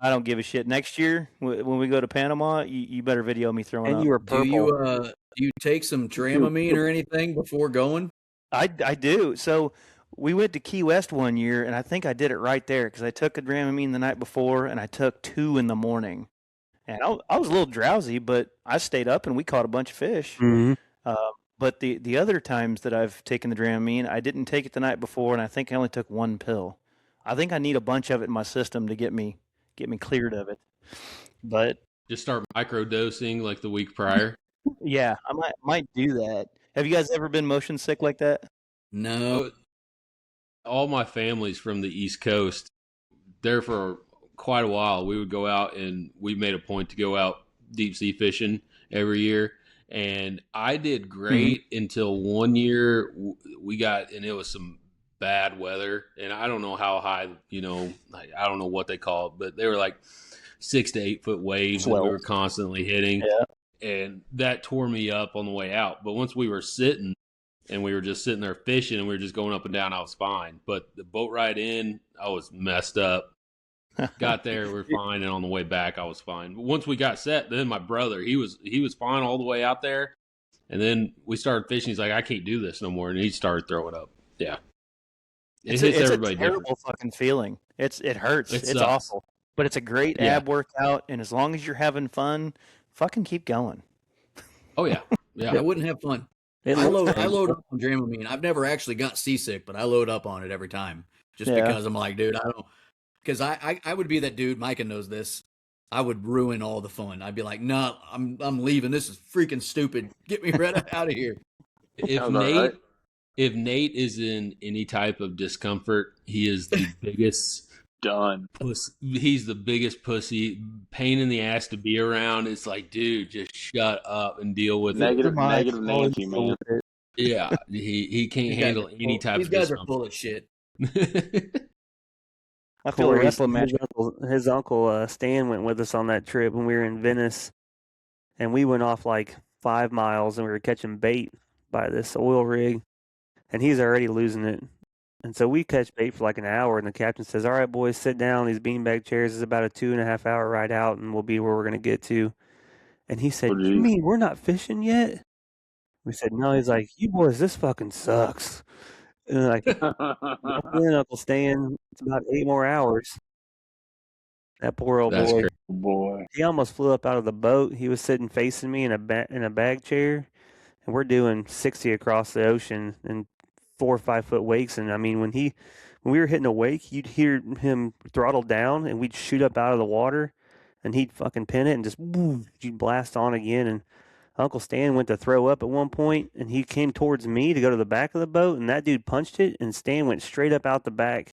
I don't give a shit. Next year when we go to Panama, you better video me throwing And up. you were Do purple. you take some Dramamine or anything before going? I do. So we went to Key West one year, and I think I did it right there because I took a Dramamine the night before, and I took 2 in the morning. And I was a little drowsy, but I stayed up, and we caught a bunch of fish. Mhm. But the other times that I've taken the Dramamine, I didn't take it the night before, and I think I only took 1 pill. I think I need a bunch of it in my system to get me cleared of it. But Just start microdosing like the week prior. yeah, I might do that. Have you guys ever been motion sick like that? No. All my family's from the East Coast. There for quite a while, we would go out and we made a point to go out deep sea fishing every year. And I did great until one year we got, and it was some bad weather. And I don't know how high, I don't know what they call it, but they were like 6 to 8 foot waves that we were constantly hitting. Yeah. And that tore me up on the way out. But once we were sitting, and we were just sitting there fishing, and we were just going up and down, I was fine. But the boat ride in, I was messed up. Got there, we were fine, and on the way back, I was fine. But once we got set, then my brother, he was fine all the way out there, and then we started fishing. He's like, I can't do this no more, and he started throwing up. Yeah, it hits everybody a terrible different. fucking feeling. It hurts. It It's sucks. awful. But it's a great Yeah. ab workout, and as long as you're having fun, fucking keep going. Oh yeah, yeah. I wouldn't have fun. It I looks load up on Dramamine. I've never actually got seasick, but I load up on it every time just Yeah. because I'm like, dude, because I would be that dude. Micah knows this. I would ruin all the fun. I'd be like, "No, I'm leaving. This is freaking stupid. Get me right out of here." If Sounds about Nate right. if Nate is in any type of discomfort, he is the biggest Done. he's the biggest pussy, pain in the ass to be around. It's like, dude, just shut up and deal with Negative Nancy, So man. with it. it. Yeah, he can't These guys handle are any full- type These of guys are discomfort. full of shit. I feel a Corey, wrestling match. his uncle Stan went with us on that trip when we were in Venice, and we went off like 5 miles, and we were catching bait by this oil rig, and he's already losing it. And so we catch bait for like an hour, and the captain says, "All right, boys, sit down. These beanbag chairs is about a 2.5 hour ride out, and we'll be where we're gonna get to." And he said, Oh, "You geez. mean we're not fishing yet?" We said, "No." He's like, "You boys, this fucking sucks." And like, then Uncle Stan, it's about 8 more hours. That poor old That's boy. crazy. Boy. He almost flew up out of the boat. He was sitting facing me in a bag chair, and we're doing 60 across the ocean in 4 or 5 foot wakes. And I mean, when we were hitting a wake, you'd hear him throttle down, and we'd shoot up out of the water, and he'd fucking pin it, and just you'd blast on again. And Uncle Stan went to throw up at one point, and he came towards me to go to the back of the boat, and that dude punched it, and Stan went straight up out the back.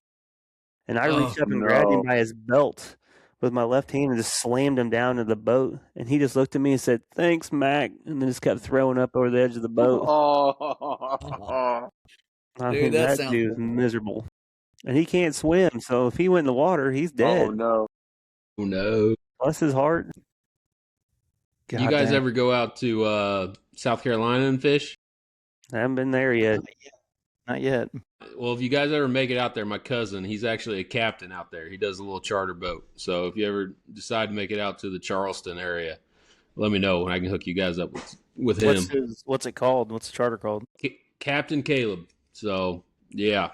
And I reached Oh, up and grabbed him no. by his belt with my left hand and just slammed him down to the boat. And he just looked at me and said, "Thanks, Mac," and then just kept throwing up over the edge of the boat. Oh. I Dude, mean, that that sounds dude's miserable. And he can't swim, so if he went in the water, he's dead. Oh, no. Oh no! Bless his heart. You guys Goddamn. ever go out to South Carolina and fish? I haven't been there yet. Not yet. Well, if you guys ever make it out there, my cousin, he's actually a captain out there. He does a little charter boat. So if you ever decide to make it out to the Charleston area, let me know and I can hook you guys up with him. What's it called? What's the charter called? Captain Caleb. So yeah,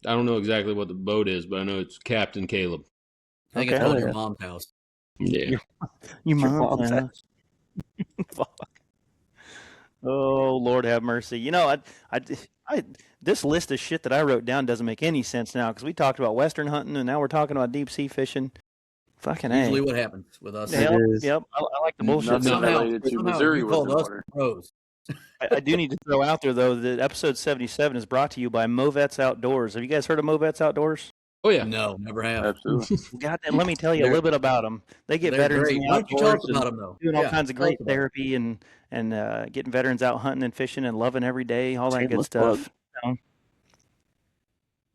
I don't know exactly what the boat is, but I know it's Captain Caleb. I think it's Okay. called Oh, your yeah. mom's house. Yeah. You Your mom's mom's house. Fuck. Oh Lord, have mercy. You know, I this list of shit that I wrote down doesn't make any sense now because we talked about western hunting and now we're talking about deep sea fishing. Fucking A. Usually, what happens with us? Yeah. Yep, It is. yep. I like the bullshit. Nothing stuff. related to Missouri you was called in us order. pros. I do need to throw out there though that episode 77 is brought to you by Movets Outdoors. Have you guys heard of Movets Outdoors? Oh yeah. No, never have. Absolutely. Goddamn, let me tell you a little bit about them. They get They're veterans great. in the Why don't you tell us outdoors about and them though? doing all Yeah, kinds of tell us great about 'em. therapy and getting veterans out hunting and fishing and loving every day, all that good Shameless plug. stuff.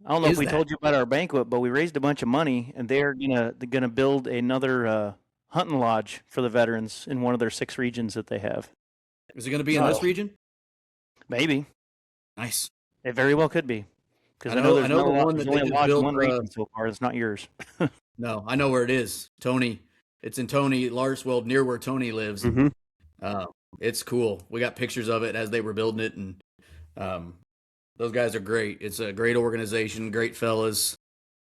I don't know Is if we that? told you about our banquet, but we raised a bunch of money, and they're gonna build another hunting lodge for the veterans in one of their 6 regions that they have. Is it going to be in this region? Maybe Nice. it very well could be, because I I know- know there's I know no the lo- one there's that only they a just lodge in built, one region so far. It's not yours. No, I know where it is. Tony. It's in Tony Larswell, near where Tony lives. Mm-hmm. It's cool. We got pictures of it as they were building it, and those guys are great. It's a great organization, great fellas.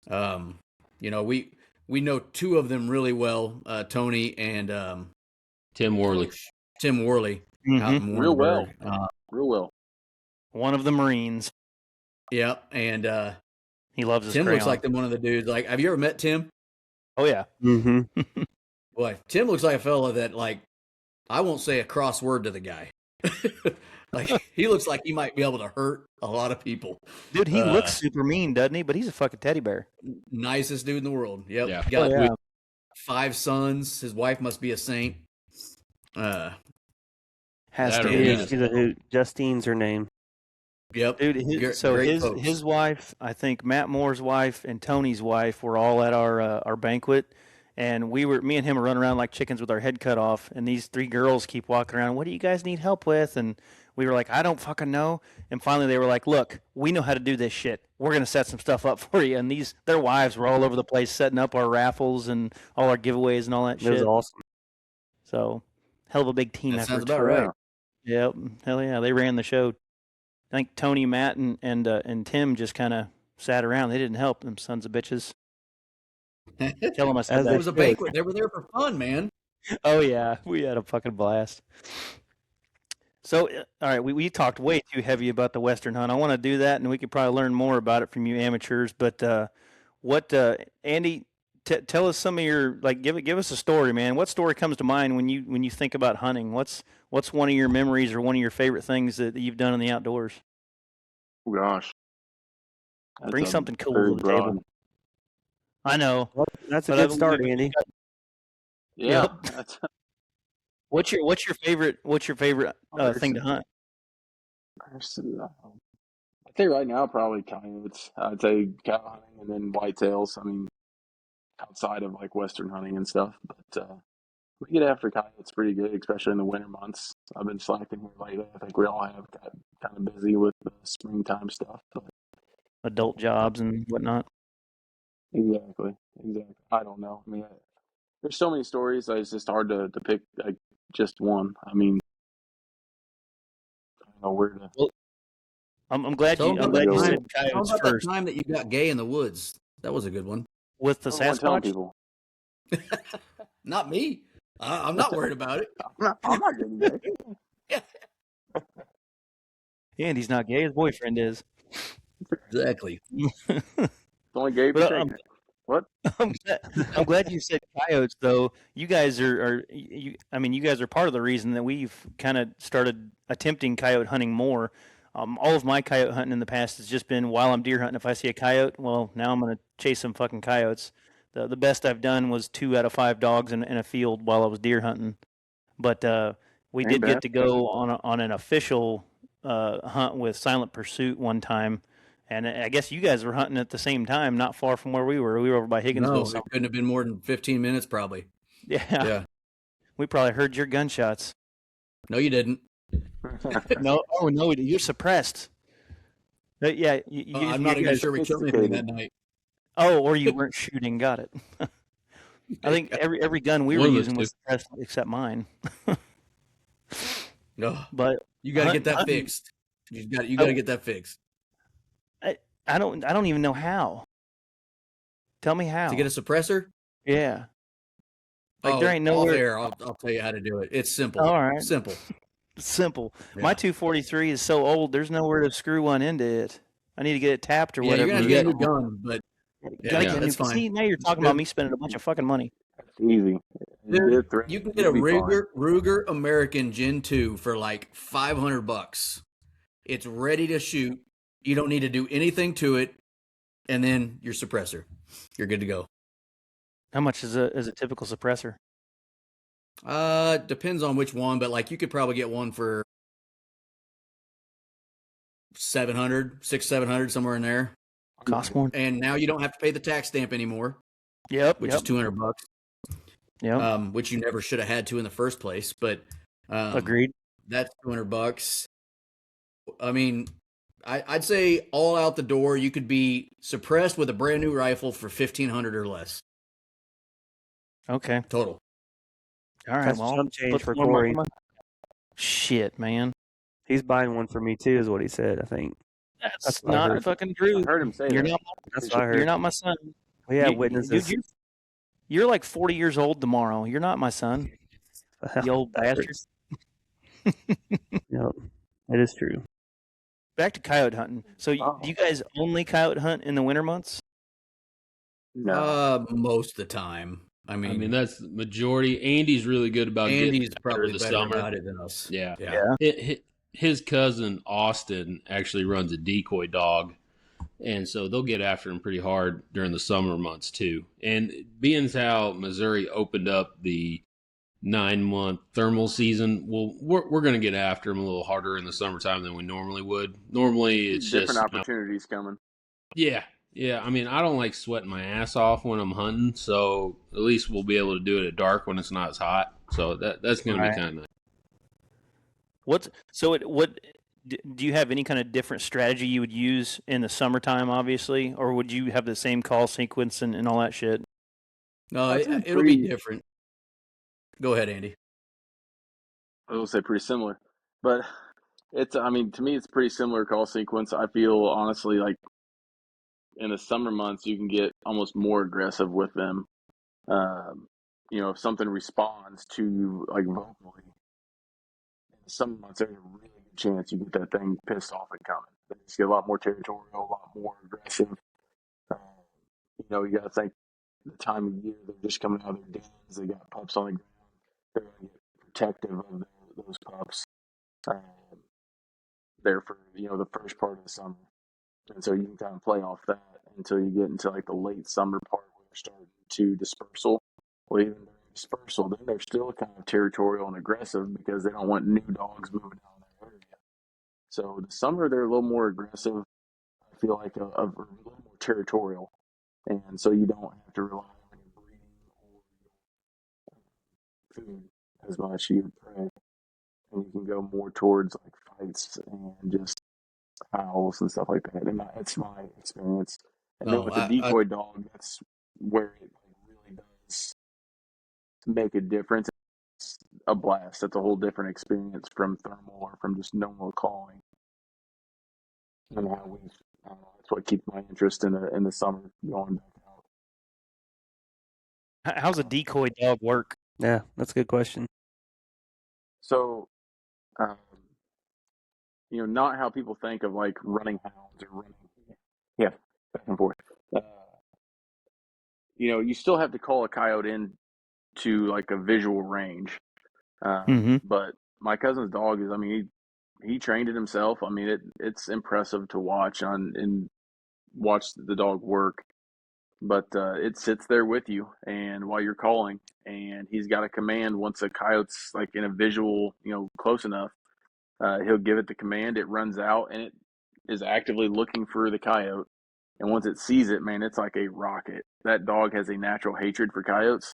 We know 2 of them really well, Tony and Tim Worley. Tim Worley out in Real well. Warrenburg. Real well. One of the Marines. Yep, and He loves his Tim looks crayon. like one of the dudes. Like, have you ever met Tim? Oh yeah. Mm-hmm. Boy, Tim looks like a fella that, like, I won't say a cross word to the guy. Like, he looks like he might be able to hurt a lot of people. Dude, he looks super mean, doesn't he? But he's a fucking teddy bear. Nicest dude in the world. Yep. Yeah. Got Oh, yeah. 5 sons. His wife must be a saint. Has That to or be. he She's a hoot. Justine's her name. Yep. Dude, Great folks. his wife, I think Matt Moore's wife and Tony's wife were all at our banquet, and me and him were running around like chickens with our head cut off, and these 3 girls keep walking around. What do you guys need help with? And we were like, I don't fucking know. And finally, they were like, look, we know how to do this shit. We're gonna set some stuff up for you. And their wives were all over the place setting up our raffles and all our giveaways and all that It was shit. awesome. So, hell of a big team That effort. sounds about right. Yep, hell yeah, they ran the show. I think Tony, Matt, and Tim just kind of sat around. They didn't help them sons of bitches. Tell them I said As that. It was a banquet. They were there for fun, man. Oh yeah, we had a fucking blast. So, all right, we talked way too heavy about the Western hunt. I want to do that, and we could probably learn more about it from you amateurs. But What, Andy? Tell us some of your Give us a story, man. What story comes to mind when you think about hunting? What's one of your memories or one of your favorite things that you've done in the outdoors? Oh, gosh, Bring that's a something cool very to the table. broad. I know, Well, that's a but good start, we've Andy. got- Yeah, Yep. that's What's your favorite thing to hunt? I'd say right now probably coyotes. I'd say cow hunting and then whitetails. I mean, outside of like western hunting and stuff, but we get after coyotes pretty good, especially in the winter months. I've been slacking here lately. I think we all have got kind of busy with the springtime stuff, but Adult jobs and whatnot. exactly. I don't know. I mean, there's so many stories. It's just hard to pick like just one. I mean, I don't know where to. Well, I'm glad Tell you them I'm about glad that you time. said Tell them coyotes about that first time that you got gay in the woods. That was a good one. with the I don't want telling Sasquatch. people. Not me. I'm not worried about it. I'm not getting gay. Andy's not gay. His boyfriend is. Exactly. It's only gay if But you take it. What? I'm glad you said coyotes, though. You guys you guys are part of the reason that we've kind of started attempting coyote hunting more. All of my coyote hunting in the past has just been while I'm deer hunting. If I see a coyote, well, now I'm going to chase some fucking coyotes. The best I've done was 2 out of 5 dogs in a field while I was deer hunting. But we Ain't did bad. get to go on an official hunt with Silent Pursuit one time. And I guess you guys were hunting at the same time, not far from where we were. We were over by Higginsville. No, it somewhere. couldn't have been more than 15 minutes, probably. Yeah. Yeah. We probably heard your gunshots. No, you didn't. No, oh no, you're suppressed. Yeah, I'm not even sure we killed anything that night. Oh, or you weren't shooting. Got it. I think every gun we were One of the using was two. suppressed except mine. No, But you got to get that hunting- fixed. You got to get that fixed. I don't even know how. Tell me how. To get a suppressor? Yeah. Like there ain't nowhere. Off air, I'll tell you how to do it. It's simple. All right. Simple. Simple. Yeah. My 243 is so old. There's nowhere to screw one into it. I need to get it tapped or Yeah, whatever. you're gonna get a new gun, but Gotta yeah, get a that's new. fine. See, now you're talking about me spending a bunch of fucking money. That's easy. Dude, you can get a Ruger American Gen 2 for like $500. It's ready to shoot. You don't need to do anything to it, and then your suppressor, you're good to go. How much is a typical suppressor? Depends on which one, but like you could probably get one for $700, somewhere in there. Cost more. And now you don't have to pay the tax stamp anymore, Yep. which is $200. Yeah. Which you never should have had to in the first place. But Agreed. that's $200. I mean, I'd say all out the door, you could be suppressed with a brand new rifle for $1,500 or less Okay. total. All right. That's well, chump change put for some more Corey. money- Shit, man. He's buying one for me too, is what he said. I think That's what I not heard. fucking I true. heard him say You're that. not. that's what I heard. You're not my son. We have You- witnesses. Dude, you're like 40 years old tomorrow. You're not my son. You old bastard. Yep, it is true. Back to coyote hunting. So do you guys only coyote hunt in the winter months? No. Most of the time. I mean, that's the majority. Andy's really good about Andy's getting probably the better summer. about it than us. Yeah. Yeah. His cousin Austin actually runs a decoy dog, and so they'll get after him pretty hard during the summer months too. And being as how Missouri opened up the 9-month thermal season, well, we're going to get after him a little harder in the summertime than we normally would. Normally, it's Different just opportunities coming. Yeah. I mean, I don't like sweating my ass off when I'm hunting, so at least we'll be able to do it at dark when it's not as hot. So that's going to Right. be kind of nice. What do you have any kind of different strategy you would use in the summertime, obviously, or would you have the same call sequence and all that shit? No, That's it'll be different. Go ahead, Andy. I will say pretty similar, but I mean, to me, it's pretty similar call sequence. I feel honestly like in the summer months, you can get almost more aggressive with them. If something responds to you like vocally, in the summer months, there's a really good chance you get that thing pissed off and coming. They just get a lot more territorial, a lot more aggressive. You got to think the time of year they're just coming out of their dens. They got pups on the ground. They're going to get protective of those pups um, there for the first part of the summer, and so you can kind of play off that until you get into like the late summer part where they're starting to dispersal. Well, even during dispersal, then they're still kind of territorial and aggressive because they don't want new dogs moving out in their area. So the summer they're a little more aggressive. I feel like a little more territorial, and so you don't have to rely on your breeding or food as much. You prey, and you can go more towards like fights and just owls and stuff like that. And that's my experience. And then No, with the decoy dog, that's where it like really does make a difference. It's a blast. That's a whole different experience from thermal or from just normal calling. And how we, I don't know, that's what keeps my interest in the summer going back out. How's a decoy dog work? Yeah, that's a good question. So, um, not how people think of like running hounds or running, yeah, back and forth. You still have to call a coyote in to like a visual range. But my cousin's dog is, I mean, he trained it himself. I mean, it's impressive to watch and watch the dog work. But it sits there with you, and while you're calling, and he's got a command. Once a coyote's like in a visual, close enough, he'll give it the command. It runs out, and it is actively looking for the coyote. And once it sees it, man, it's like a rocket. That dog has a natural hatred for coyotes,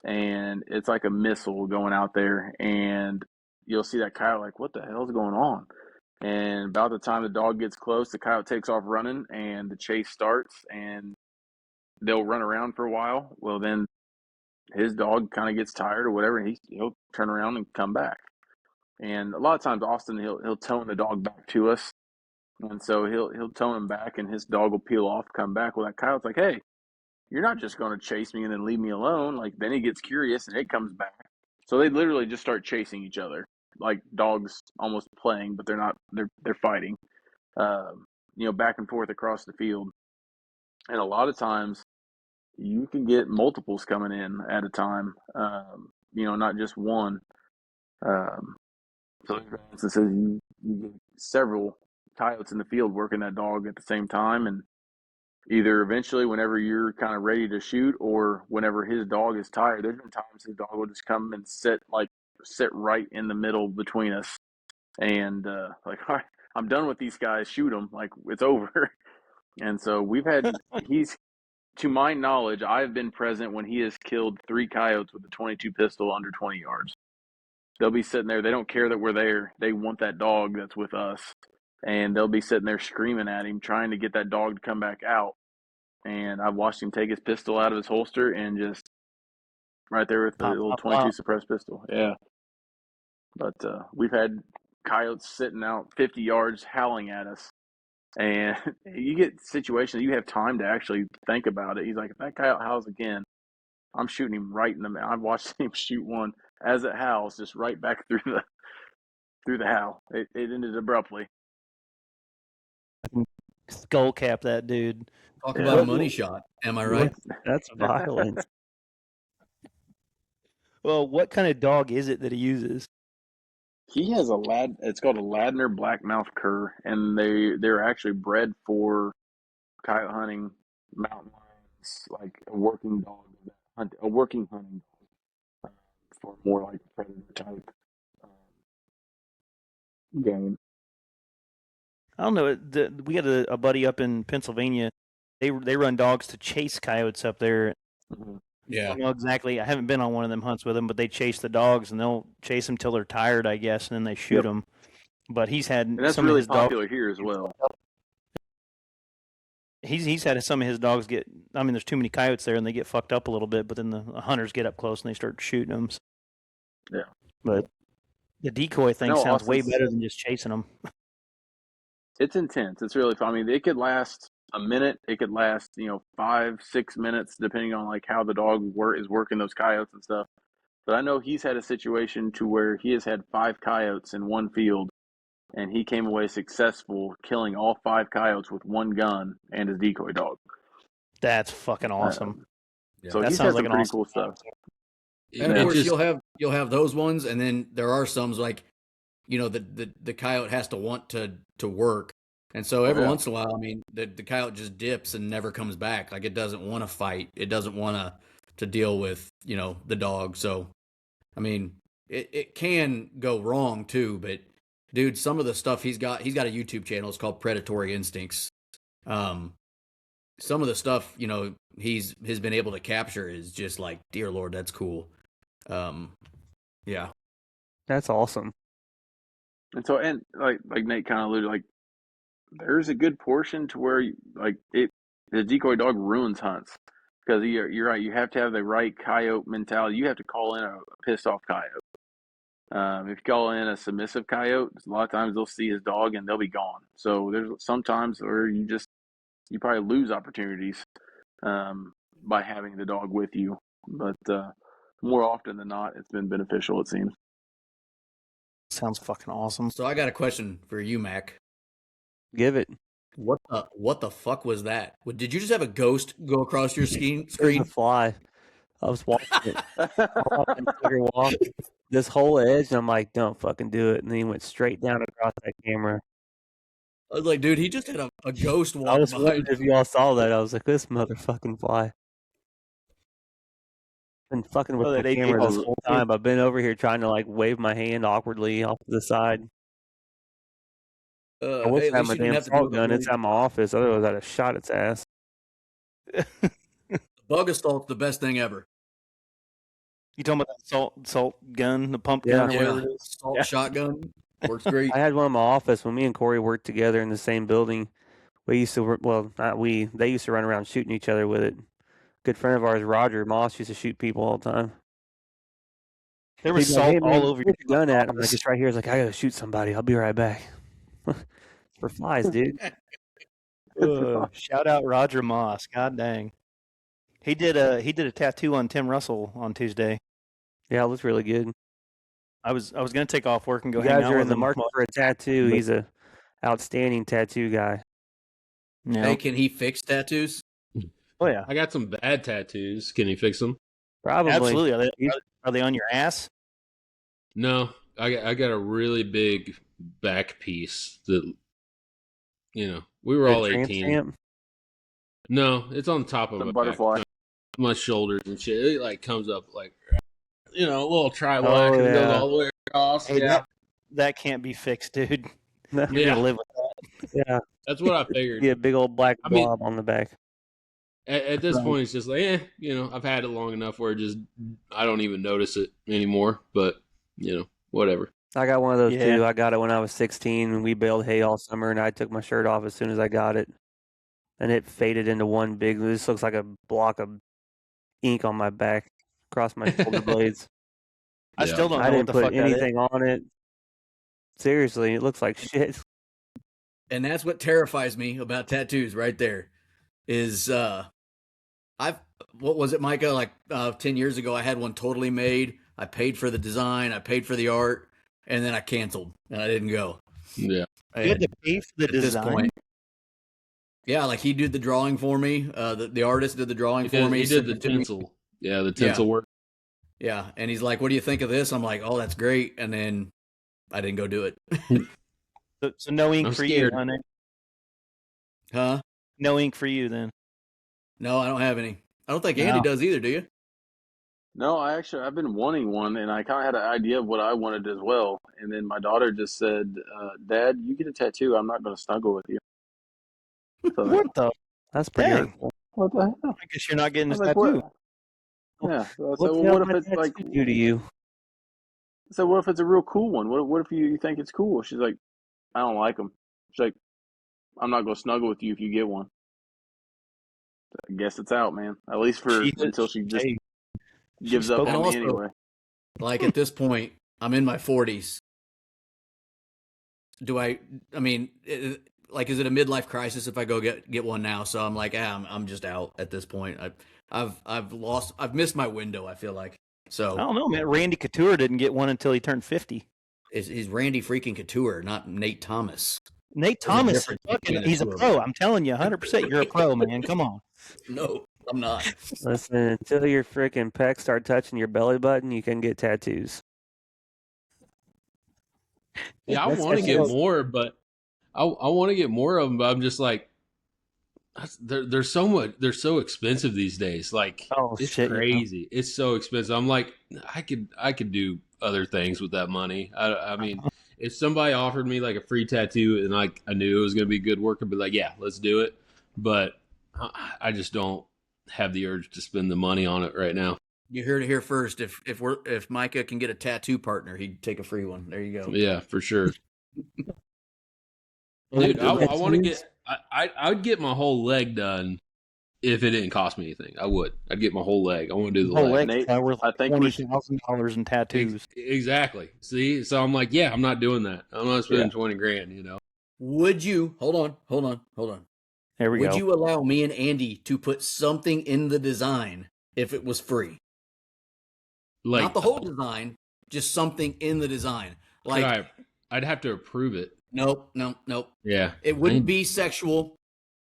and it's like a missile going out there. And you'll see that coyote like, what the hell's going on? And about the time the dog gets close, the coyote takes off running, and the chase starts, and they'll run around for a while. Well, then his dog kind of gets tired or whatever, and he'll turn around and come back. And a lot of times, Austin he'll tone the dog back to us, and so he'll tone him back, and his dog will peel off, come back. Well, that coyote's like, hey, you're not just going to chase me and then leave me alone. Like, then he gets curious and it comes back. So they literally just start chasing each other, like dogs almost playing, but they're not. They're fighting, back and forth across the field. And a lot of times, you can get multiples coming in at a time. Not just one. So there's instances you get several coyotes in the field working that dog at the same time, and either eventually whenever you're kind of ready to shoot or whenever his dog is tired. There's been times his dog will just come and sit right in the middle between us, and like, all right, I'm done with these guys, shoot them, like it's over. And so he's, to my knowledge, I've been present when he has killed 3 coyotes with a 22 pistol under 20 yards. They'll be sitting there, they don't care that we're there, they want that dog that's with us, and they'll be sitting there screaming at him, trying to get that dog to come back out. And I've watched him take his pistol out of his holster and just right there with the little 22 suppressed pistol. Yeah. But we've had coyotes sitting out 50 yards howling at us. And you get situations, you have time to actually think about it. He's like, if that coyote howls again, I'm shooting him right in the mouth. I've watched him shoot one as it howls, just right back through the howl. It ended abruptly. Skull cap that dude. Talk about a money shot. Am I right? That's violent. Well, what kind of dog is it that he uses? He has it's called a Ladner blackmouth cur, and they're actually bred for coyote hunting, mountain lions, like a working dog, a working hunting dog, for more like a predator type game. I don't know. We got a buddy up in Pennsylvania. They run dogs to chase coyotes up there. Mm-hmm. Yeah. I don't know exactly. I haven't been on one of them hunts with them, but they chase the dogs, and they'll chase them till they're tired, I guess, and then they shoot them. But he's had And that's some really of his popular dogs, here as well. He's had some of his dogs get. I mean, there's too many coyotes there, and they get fucked up a little bit. But then the hunters get up close and they start shooting them. Yeah. But the decoy thing sounds way better than just chasing them. It's intense. It's really fun. I mean, it could last a minute. It could last, 5-6 minutes, depending on like how the dog is working those coyotes and stuff. But I know he's had a situation to where he has had 5 coyotes in one field, and he came away successful killing all 5 coyotes with one gun and his decoy dog. That's fucking awesome. So That he's sounds had like some an pretty awesome cool stuff. And of It course, just- you'll have those ones, and then there are some like, the coyote has to want to work, and so every yeah. once in a while, I mean, the coyote just dips and never comes back. Like it doesn't want to fight, it doesn't want to deal with the dog. So, I mean, it can go wrong too. But dude, some of the stuff he's got a YouTube channel. It's called Predatory Instincts. Some of the stuff he's been able to capture is just like, dear Lord, that's cool. Yeah. That's awesome. And so, and like Nate kind of alluded, like there's a good portion to where the decoy dog ruins hunts because you're right. You have to have the right coyote mentality. You have to call in a pissed off coyote. If you call in a submissive coyote, a lot of times they'll see his dog and they'll be gone. So there's sometimes where you probably lose opportunities by having the dog with you. But more often than not, it's been beneficial, it seems. Sounds fucking awesome. So I got a question for you, Mac. Give it. What the fuck was that? Did you just have a ghost go across your It was a screen? fly. I was watching it. Walk this whole edge, and I'm like, don't fucking do it. And then he went straight down across that camera. I was like, dude, he just had a ghost I walk was wondering behind. if y'all saw that. I was like, this motherfucking fly. Been fucking with Oh, the that camera APL this whole time. I've been over here trying to like wave my hand awkwardly off to the side. I wish Hey, I at had least my you didn't damn have to do assault it gun. before It's at my office. Otherwise, I'd have shot its ass. Bug assault's the best thing ever. You talking about that salt gun, the pump Yeah. gun, or whatever it is? Assault Yeah. shotgun works great. I had one in my office when me and Corey worked together in the same building. We used to, well, not we, they used to run around shooting each other with it. Good friend of ours, Roger Moss, used to shoot people all the time. There was He'd be like, salt "Hey, man, all over your where's your gun at?" I'm like, office. "It's right here." He's like, "I gotta shoot somebody. I'll be right back." For flies, dude. Shout out Roger Moss. God dang. He did a tattoo on Tim Russell on Tuesday. Yeah, it looks really good. I was gonna take off work and go You hang guys out are with in the him. market for a tattoo. He's a outstanding tattoo guy. Yeah. Hey, can he fix tattoos? Oh yeah. I got some bad tattoos. Can you fix them? Probably. Absolutely. Are they on your ass? No, I got a really big back piece that we were A all tramp 18. stamp? No, it's on top of The my butterfly. back, my shoulders and shit. It like comes up like a little tri-black and it goes all the way across. Hey, yeah, that can't be fixed, dude. You're Yeah. gonna live with that. Yeah. that's what I figured. Be a big old black I mean- blob on the back. At this Right. point, it's just like, I've had it long enough where I don't even notice it anymore. But whatever. I got one of those Yeah. too. I got it when I was 16, and we baled hay all summer, and I took my shirt off as soon as I got it, and it faded into one big. This looks like a block of ink on my back across my shoulder blades. I Yeah. still don't know I what didn't the put fuck that is. anything on it. Seriously, it looks like shit. And that's what terrifies me about tattoos right there is what was it, Micah? Like 10 years ago, I had one totally made. I paid for the design, I paid for the art, and then I canceled and I didn't go. Yeah. You had to pay for the At this design. point. Yeah, like he did the drawing for me. The artist did the drawing for me. He did sent the it to me. tinsel. Yeah, the tinsel work. Yeah, and he's like, "What do you think of this?" I'm like, "Oh, that's great." And then I didn't go do it. So no ink I'm for you, scared. honey. Huh? No ink for you then. No, I don't have any. I don't think No. Andy does either. Do you? No, I've been wanting one, and I kind of had an idea of what I wanted as well. And then my daughter just said, "Dad, you get a tattoo. I'm not going to snuggle with you." So, What the? That's pretty Dang. hurtful. what the hell? I guess you're not getting I this was like, tattoo. what? Yeah. So I What said, the well, hell what if might it's that like? do to you? So what if it's a real cool one? What if you think it's cool? She's like, I don't like them. She's like, I'm not going to snuggle with you if you get one. I guess it's out, man. At least until she just Hey, gives up spoke- on And me also- anyway. Like at this point, I'm in my 40s. Like, is it a midlife crisis if I go get one now? So I'm like, I'm just out at this point. I've missed my window. I feel like I so. don't know, man. Randy Couture didn't get one until he turned 50. He's Randy freaking Couture, not Nate Thomas. Nate There's a Thomas, difference between the he's a two of pro. I'm telling you, 100%. You're a pro, man. Come on. No, I'm not. Listen, until your freaking pecs start touching your belly button, you can get tattoos. Yeah, I That's want to what get feels- more, but I want to get more of them. But I'm just like, they're so much. They're so expensive these days. Like Oh it's shit! Yeah. crazy. It's so expensive. I'm like, I could do other things with that money. I mean, if somebody offered me like a free tattoo and like I knew it was going to be good work, I'd be like, yeah, let's do it. But I just don't have the urge to spend the money on it right now. You heard it here first. If Micah can get a tattoo partner, he'd take a free one. There you go. Yeah, for sure. Dude, I want to get. I'd get my whole leg done if it didn't cost me anything. I would. I'd get my whole leg. I want to do the Whole leg. leg's Nate, probably worth I think we $20,000 in tattoos. Exactly. See, so I'm like, yeah, I'm not doing that. I'm not spending 20 grand. You know. Would you hold on? There we Would go. you allow me and Andy to put something in the design if it was free? Like Not the whole design, just something in the design. Like I'd have to approve it. nope. Yeah. It wouldn't be sexual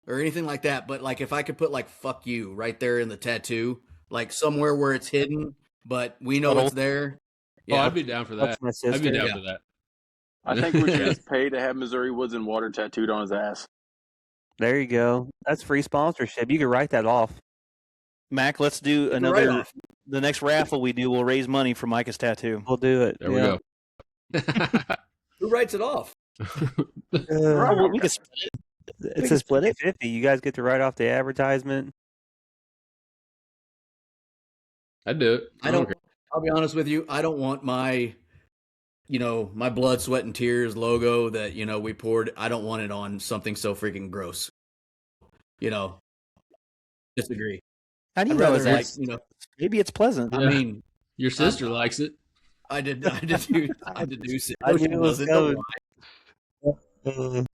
or anything like that, but like if I could put like "fuck you" right there in the tattoo, like somewhere where it's hidden, but we know it's there. Oh, I'd be down for that. That's my sister. I'd be down Yeah. for that. I think we should just pay to have Missouri Woods and Water tattooed on his ass. There you go. That's free sponsorship. You can write that off. Mac, let's do another. The next raffle we do, we'll raise money for Micah's tattoo. We'll do it. There we go. Who writes it off? We can split it. It's a split 50. You guys get to write off the advertisement. I'd do it. I don't. I'll be honest with you. I don't want my, my blood, sweat, and tears logo that we poured. I don't want it on something so freaking gross. Disagree. How do you I'd know rather it's maybe it's pleasant. I mean, Your sister likes it. I deduce it. I knew it was Doesn't know coming. why.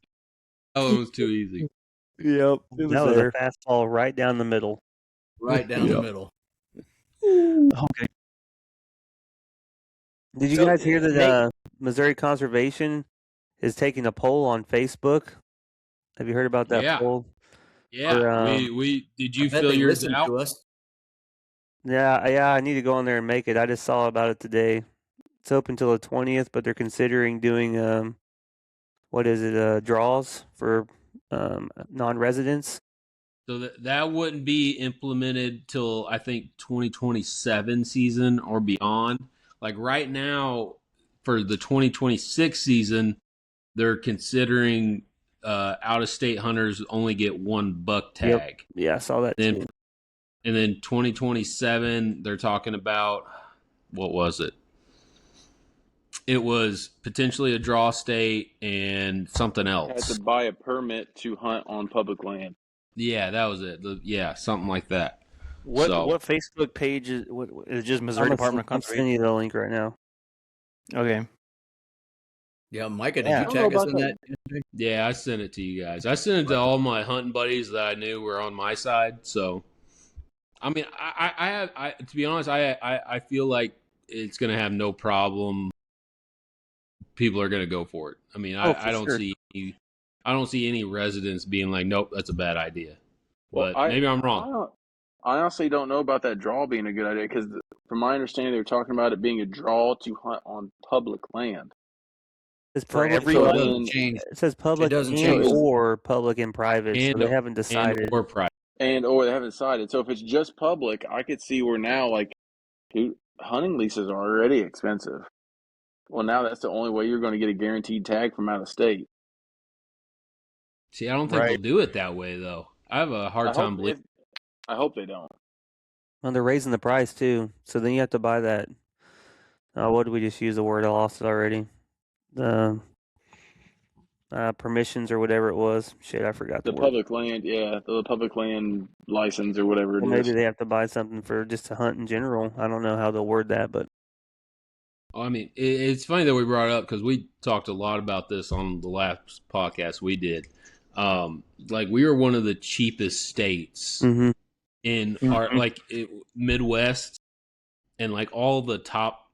Oh, it was too easy. Yep. That was a fastball right down the middle. Right down the middle. Okay. Did you So, guys hear that Nate- Missouri Conservation is taking a poll on Facebook? Have you heard about that Yeah. poll? Yeah. Or, we did you I bet fill they yours listen out? to us. Yeah, I need to go on there and make it. I just saw about it today. It's open till the 20th, but they're considering doing draws for non-residents. So that wouldn't be implemented till I think 2027 season or beyond. Like right now, for the 2026 season, they're considering out-of-state hunters only get one buck tag. Yeah, I saw that too. And then 2027, they're talking about, what was it? It was potentially a draw state and something Had else. to buy a permit to hunt on public land. Yeah, that was it. Something like that. What So- what Facebook page is it just Missouri Department of I'm Conservation? sending you the link right now. Okay. Yeah, Micah, did Yeah. you tag us in that? Yeah, I sent it to you guys. I sent it to all my hunting buddies that I knew were on my side. So, I mean, I to be honest, I feel like it's going to have no problem. People are going to go for it. I mean, I don't see any residents being like, nope, that's a bad idea. Well, But maybe I'm wrong. I honestly don't know about that draw being a good idea because, from my understanding, they were talking about it being a draw to hunt on public land. It's For public, everyone? It doesn't change. It says public doesn't and change. or public and private, And- so they haven't decided. And or private. Or they haven't decided. So if it's just public, I could see where now, like, dude, hunting leases are already expensive. Well, now that's the only way you're going to get a guaranteed tag from out of state. See, I don't think Right. they'll do it that way, though. I have a hard time believing. I hope they don't. Well, they're raising the price too, so then you have to buy that. What did we just use the word? I lost it already. The permissions or whatever it was. Shit, I forgot The word. public land, yeah, the public land license or whatever it Well, is. maybe they have to buy something for just to hunt in general. I don't know how they'll word that, but I mean, it's funny that we brought it up because we talked a lot about this on the last podcast we did. Like we were one of the cheapest states in our Midwest, and like all the top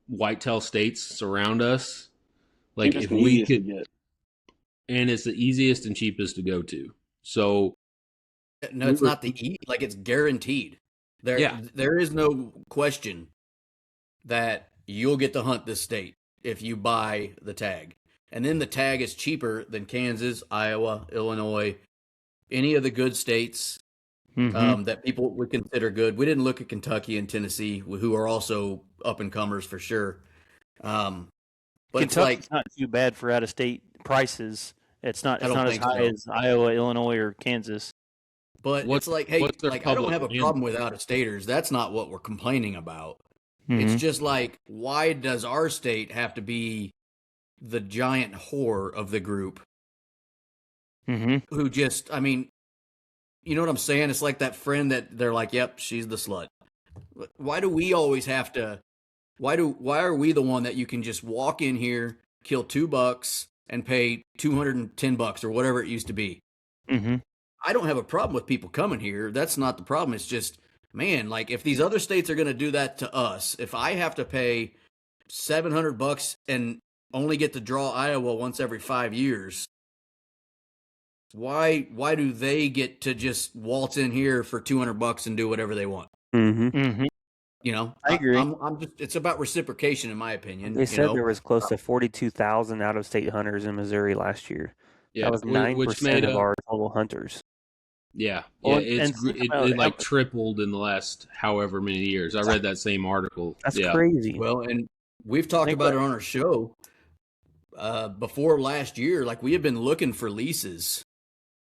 whitetail states surround us. Like Cheapest if and we easiest to could, get. and it's the easiest and cheapest to go to. So No, it's not the eat. Like, it's guaranteed. There is no question that you'll get to hunt this state if you buy the tag. And then the tag is cheaper than Kansas, Iowa, Illinois, any of the good states that people would consider good. We didn't look at Kentucky and Tennessee, who are also up and comers for sure. But Kentucky's not too bad for out of state prices. It's not as high as Iowa, Illinois, or Kansas. But it's like, hey, like, I don't have a problem with out of staters. That's not what we're complaining about. It's just like, why does our state have to be the giant whore of the group? Who just, I mean, you know what I'm saying? It's like that friend that they're like, yep, she's the slut. Why do we always have to? Why are we the one that you can just walk in here, kill $2 and pay $210 or whatever it used to be? I don't have a problem with people coming here. That's not the problem. It's just, man, like, if these other states are going to do that to us, if I have to pay $700 and only get to draw Iowa once every 5 years, why do they get to just waltz in here for $200 and do whatever they want? You know, I agree. I'm just, it's about reciprocation, in my opinion. They said there was close to 42,000 out-of-state hunters in Missouri last year. Yeah, that was 9% of our total hunters. Yeah, Well, it like tripled in the last however many years. I read that same article. That's crazy. Well, and we've talked about it on our show before last year. Like, we have been looking for leases,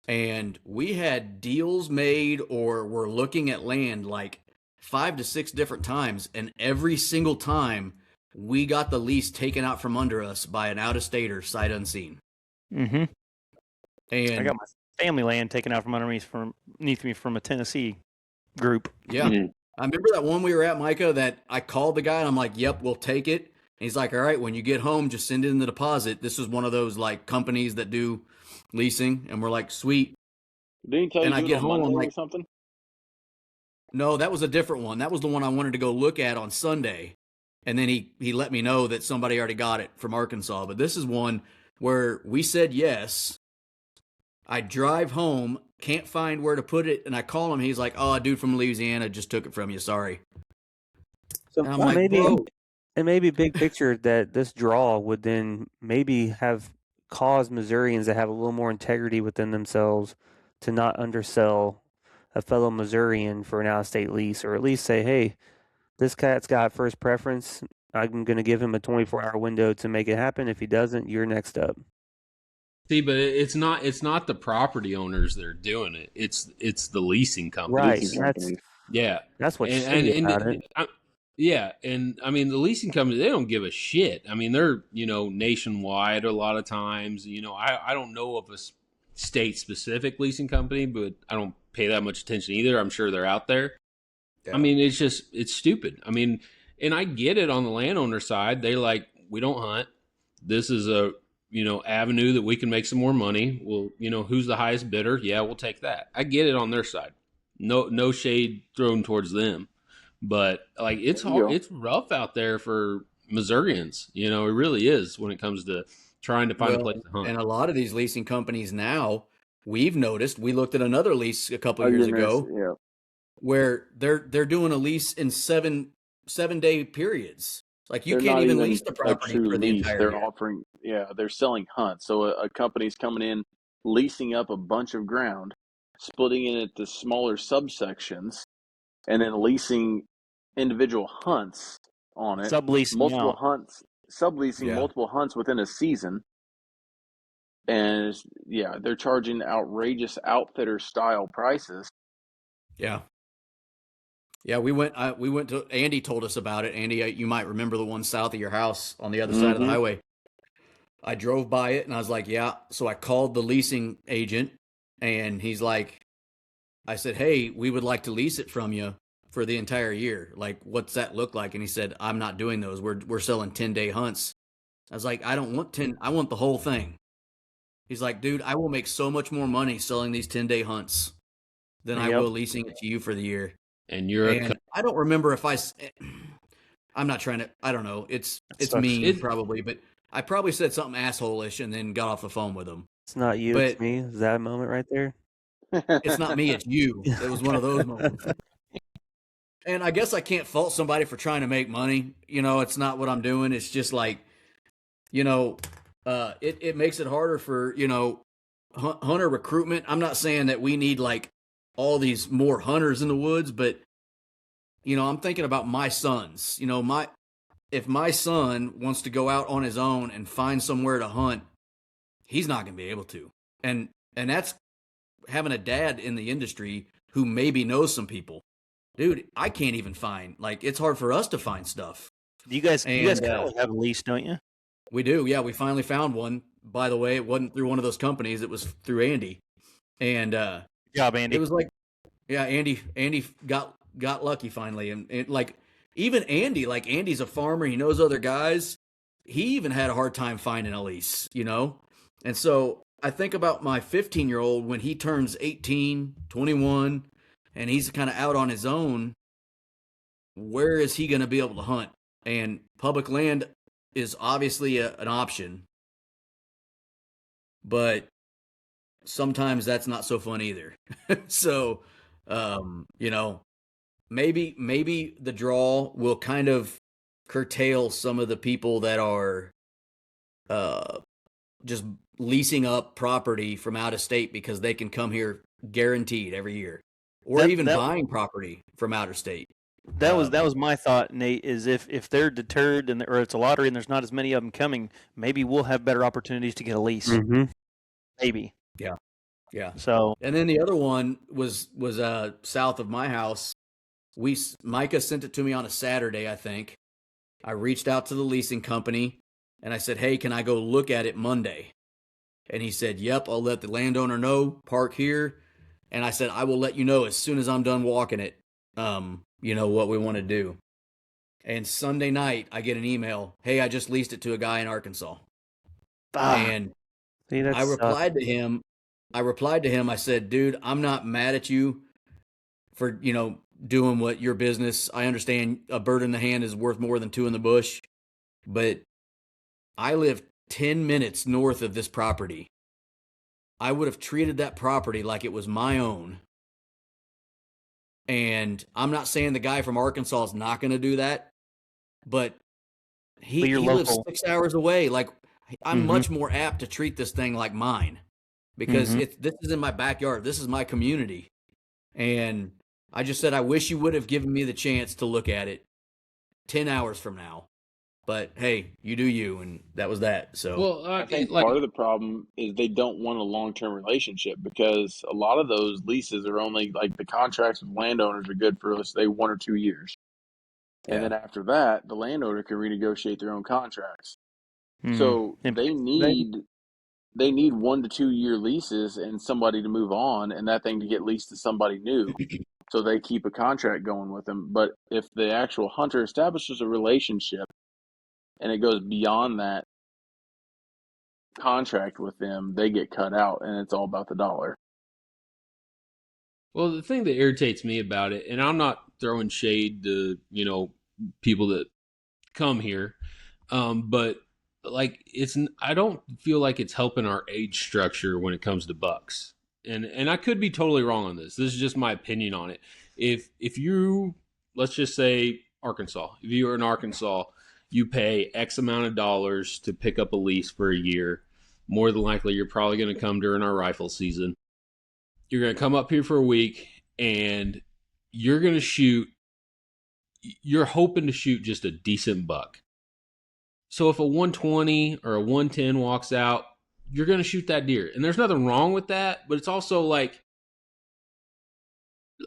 and we had deals made or were looking at land like 5 to 6 different times, and every single time we got the lease taken out from under us by an out-of-stater sight unseen. And I got my family land taken out from underneath me from a Tennessee group. Yeah. I remember that one we were at, Micah, that I called the guy and I'm like, yep, we'll take it. And he's like, all right, when you get home, just send in the deposit. This is one of those like companies that do leasing. And we're like, sweet. Didn't he tell you And I get home, I'm like, or something? No, that was a different one. That was the one I wanted to go look at on Sunday. And then he let me know that somebody already got it from Arkansas. But this is one where we said yes. I drive home, can't find where to put it, and I call him. He's like, "Oh, a dude from Louisiana just took it from you. Sorry." So and I'm like, bro. It may be big picture that this draw would then maybe have caused Missourians to have a little more integrity within themselves to not undersell a fellow Missourian for an out-of-state lease, or at least say, "Hey, this cat's got first preference. I'm going to give him a 24-hour window to make it happen. If he doesn't, you're next up." See, but it's not the property owners that are doing it. It's the leasing companies. Right. That's what's shitty about it. Yeah, and I mean the leasing companies, they don't give a shit. I mean, they're nationwide a lot of times. I don't know of a state specific leasing company, but I don't pay that much attention either. I'm sure they're out there. Yeah. I mean, it's stupid. I mean, and I get it on the landowner side. They like, we don't hunt. This is a avenue that we can make some more money. Well, who's the highest bidder? Yeah, we'll take that. I get it on their side. No shade thrown towards them, but like it's rough out there for Missourians. It really is when it comes to trying to find a place to hunt. And a lot of these leasing companies now, we've noticed. We looked at another lease a couple of years ago, where they're doing a lease in seven day periods. Like you can't even lease the property for the entire year. They're offering, they're selling hunts. So a company's coming in, leasing up a bunch of ground, splitting it into smaller subsections, and then leasing individual hunts on it. Subleasing multiple hunts, subleasing multiple hunts within a season. And they're charging outrageous outfitter style prices. Yeah. Yeah, we went to, Andy told us about it. Andy, you might remember the one south of your house on the other side of the highway. I drove by it and I was like, yeah. So I called the leasing agent and he's like, I said, hey, we would like to lease it from you for the entire year. Like, what's that look like? And he said, I'm not doing those. We're selling 10-day hunts. I was like, I don't want 10. I want the whole thing. He's like, dude, I will make so much more money selling these 10-day hunts than I will leasing it to you for the year. And I don't remember if I'm not trying to, I don't know. It's mean probably, but I probably said something asshole-ish and then got off the phone with him. It's not you, it's me. Is that a moment right there? it's not me, it's you. It was one of those moments. And I guess I can't fault somebody for trying to make money. It's not what I'm doing. It's just like, it makes it harder for, hunter recruitment. I'm not saying that we need like all these more hunters in the woods, but I'm thinking about my sons. If my son wants to go out on his own and find somewhere to hunt, he's not going to be able to. And that's having a dad in the industry who maybe knows some people. Dude, I can't even find, like, it's hard for us to find stuff. You guys currently have a lease, don't you? We do. Yeah, we finally found one. By the way, it wasn't through one of those companies. It was through Andy. And good job, Andy. It was like, yeah, Andy got lucky finally. And like, even Andy, like, Andy's a farmer. He knows other guys. He even had a hard time finding a lease, And so I think about my 15-year-old when he turns 18, 21, and he's kind of out on his own. Where is he going to be able to hunt? And public land is obviously an option, but sometimes that's not so fun either. So, maybe the draw will kind of curtail some of the people that are just leasing up property from out of state because they can come here guaranteed every year, or even buying property from out of state. That was my thought, Nate, is if they're deterred or it's a lottery and there's not as many of them coming, maybe we'll have better opportunities to get a lease. Mm-hmm. Maybe. Yeah. So, and then the other one was south of my house. Micah sent it to me on a Saturday, I think. I reached out to the leasing company and I said, "Hey, can I go look at it Monday?" And he said, "Yep, I'll let the landowner know, park here." And I said, "I will let you know as soon as I'm done walking it, what we want to do." And Sunday night, I get an email, "Hey, I just leased it to a guy in Arkansas." And I replied to him. I said, "Dude, I'm not mad at you for, doing what your business. I understand a bird in the hand is worth more than two in the bush, but I live 10 minutes north of this property. I would have treated that property like it was my own. And I'm not saying the guy from Arkansas is not going to do that, but he lives 6 hours away. Like, I'm much more apt to treat this thing like mine because this is in my backyard. This is my community. And I just said, I wish you would have given me the chance to look at it 10 hours from now. But hey, you do you, and that was that. So, well, I think part of the problem is they don't want a long-term relationship because a lot of those leases are only, like, the contracts with landowners are good for, let's say, 1 or 2 years. And then after that, the landowner can renegotiate their own contracts. So they need 1 to 2 year leases and somebody to move on and that thing to get leased to somebody new. So they keep a contract going with them. But if the actual hunter establishes a relationship and it goes beyond that contract with them, they get cut out and it's all about the dollar. Well, the thing that irritates me about it, and I'm not throwing shade to, people that come here, but like I don't feel like it's helping our age structure when it comes to bucks. And I could be totally wrong on this. This is just my opinion on it. If you, let's just say Arkansas, if you are in Arkansas, you pay X amount of dollars to pick up a lease for a year. More than likely, you're probably going to come during our rifle season. You're going to come up here for a week and you're going to shoot, you're hoping to shoot just a decent buck. So if a 120 or a 110 walks out, you're going to shoot that deer. And there's nothing wrong with that, but it's also like,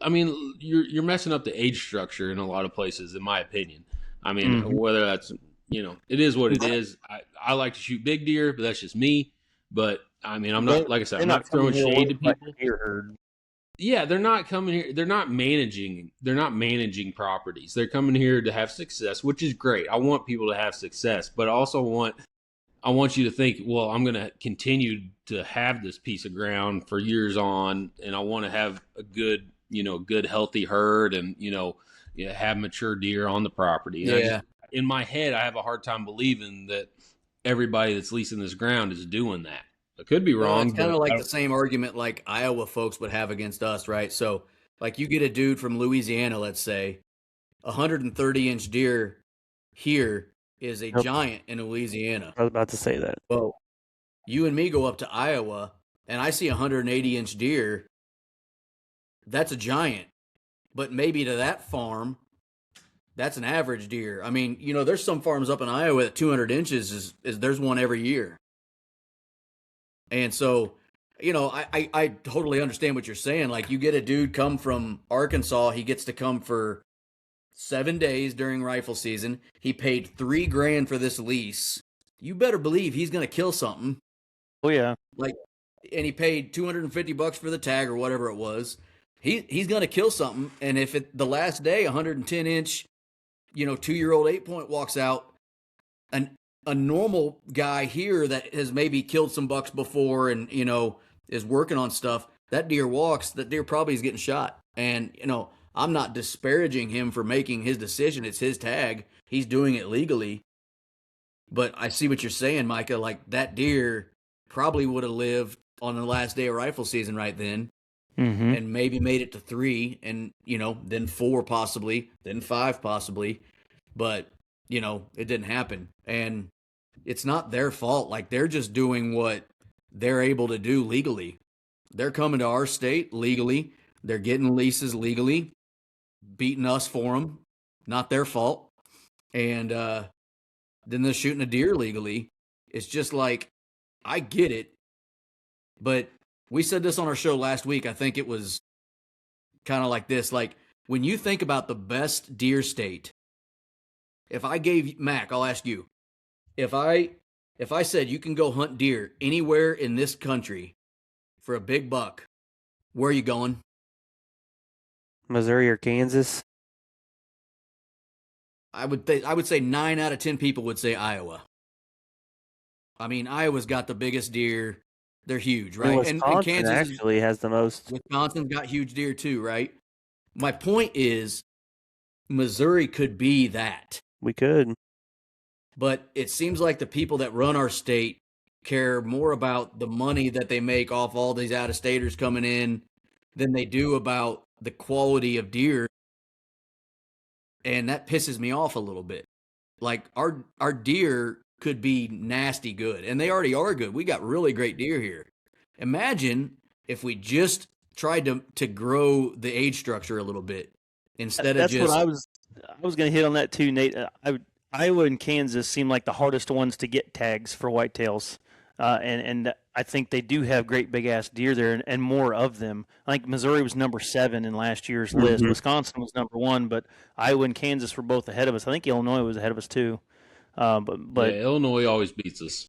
I mean, you're messing up the age structure in a lot of places, in my opinion. I mean, whether that's, it is what it is. I like to shoot big deer, but that's just me. But I mean, I'm not, like I said, I'm not throwing shade to people. Yeah, they're not coming here. They're not managing properties. They're coming here to have success, which is great. I want people to have success, but I also want you to think, well, I'm going to continue to have this piece of ground for years on, and I want to have a good, good healthy herd and, have mature deer on the property. And in my head, I have a hard time believing that everybody that's leasing this ground is doing that. I could be Well, wrong, it's kind but of like the same argument like Iowa folks would have against us, right? So, like, you get a dude from Louisiana, let's say, 130-inch deer here is a Yep. giant in Louisiana. I was about to say that. Well, you and me go up to Iowa, and I see a 180-inch deer. That's a giant, but maybe to that farm, that's an average deer. I mean, there's some farms up in Iowa that 200 inches is there's one every year. And so, I totally understand what you're saying. Like, you get a dude come from Arkansas, he gets to come for 7 days during rifle season. He paid $3,000 for this lease. You better believe he's going to kill something. Oh yeah. Like, and he paid $250 for the tag or whatever it was. He's going to kill something. And if the last day, 110-inch, 2-year-old 8-point walks out, a normal guy here that has maybe killed some bucks before and, is working on stuff, that deer walks, that deer probably is getting shot. And, I'm not disparaging him for making his decision. It's his tag. He's doing it legally. But I see what you're saying, Micah. Like, that deer probably would have lived on the last day of rifle season right then, and maybe made it to 3 and, then 4 possibly, then 5 possibly. But, it didn't happen. And it's not their fault. Like, they're just doing what they're able to do legally. They're coming to our state legally. They're getting leases legally, beating us for them. Not their fault. And then they're shooting a deer legally. It's just like, I get it. But we said this on our show last week. I think it was kind of like this. Like, when you think about the best deer state, if I gave Mac, I'll ask you, if I said you can go hunt deer anywhere in this country for a big buck, where are you going? Missouri or Kansas? I would say 9 out of 10 people would say Iowa. I mean, Iowa's got the biggest deer. They're huge, right? And Wisconsin Kansas actually has the most. Wisconsin's got huge deer too, right? My point is, Missouri could be that. We could. But it seems like the people that run our state care more about the money that they make off all these out-of-staters coming in than they do about the quality of deer. And that pisses me off a little bit. Like, our deer could be nasty good, and they already are good. We got really great deer here. Imagine if we just tried to grow the age structure a little bit instead of just. That's what I was going to hit on that too, Nate. Iowa and Kansas seem like the hardest ones to get tags for whitetails, and I think they do have great big ass deer there, and more of them. I think Missouri was number 7 in last year's list. Wisconsin was number 1, but Iowa and Kansas were both ahead of us. I think Illinois was ahead of us too. But yeah, Illinois always beats us.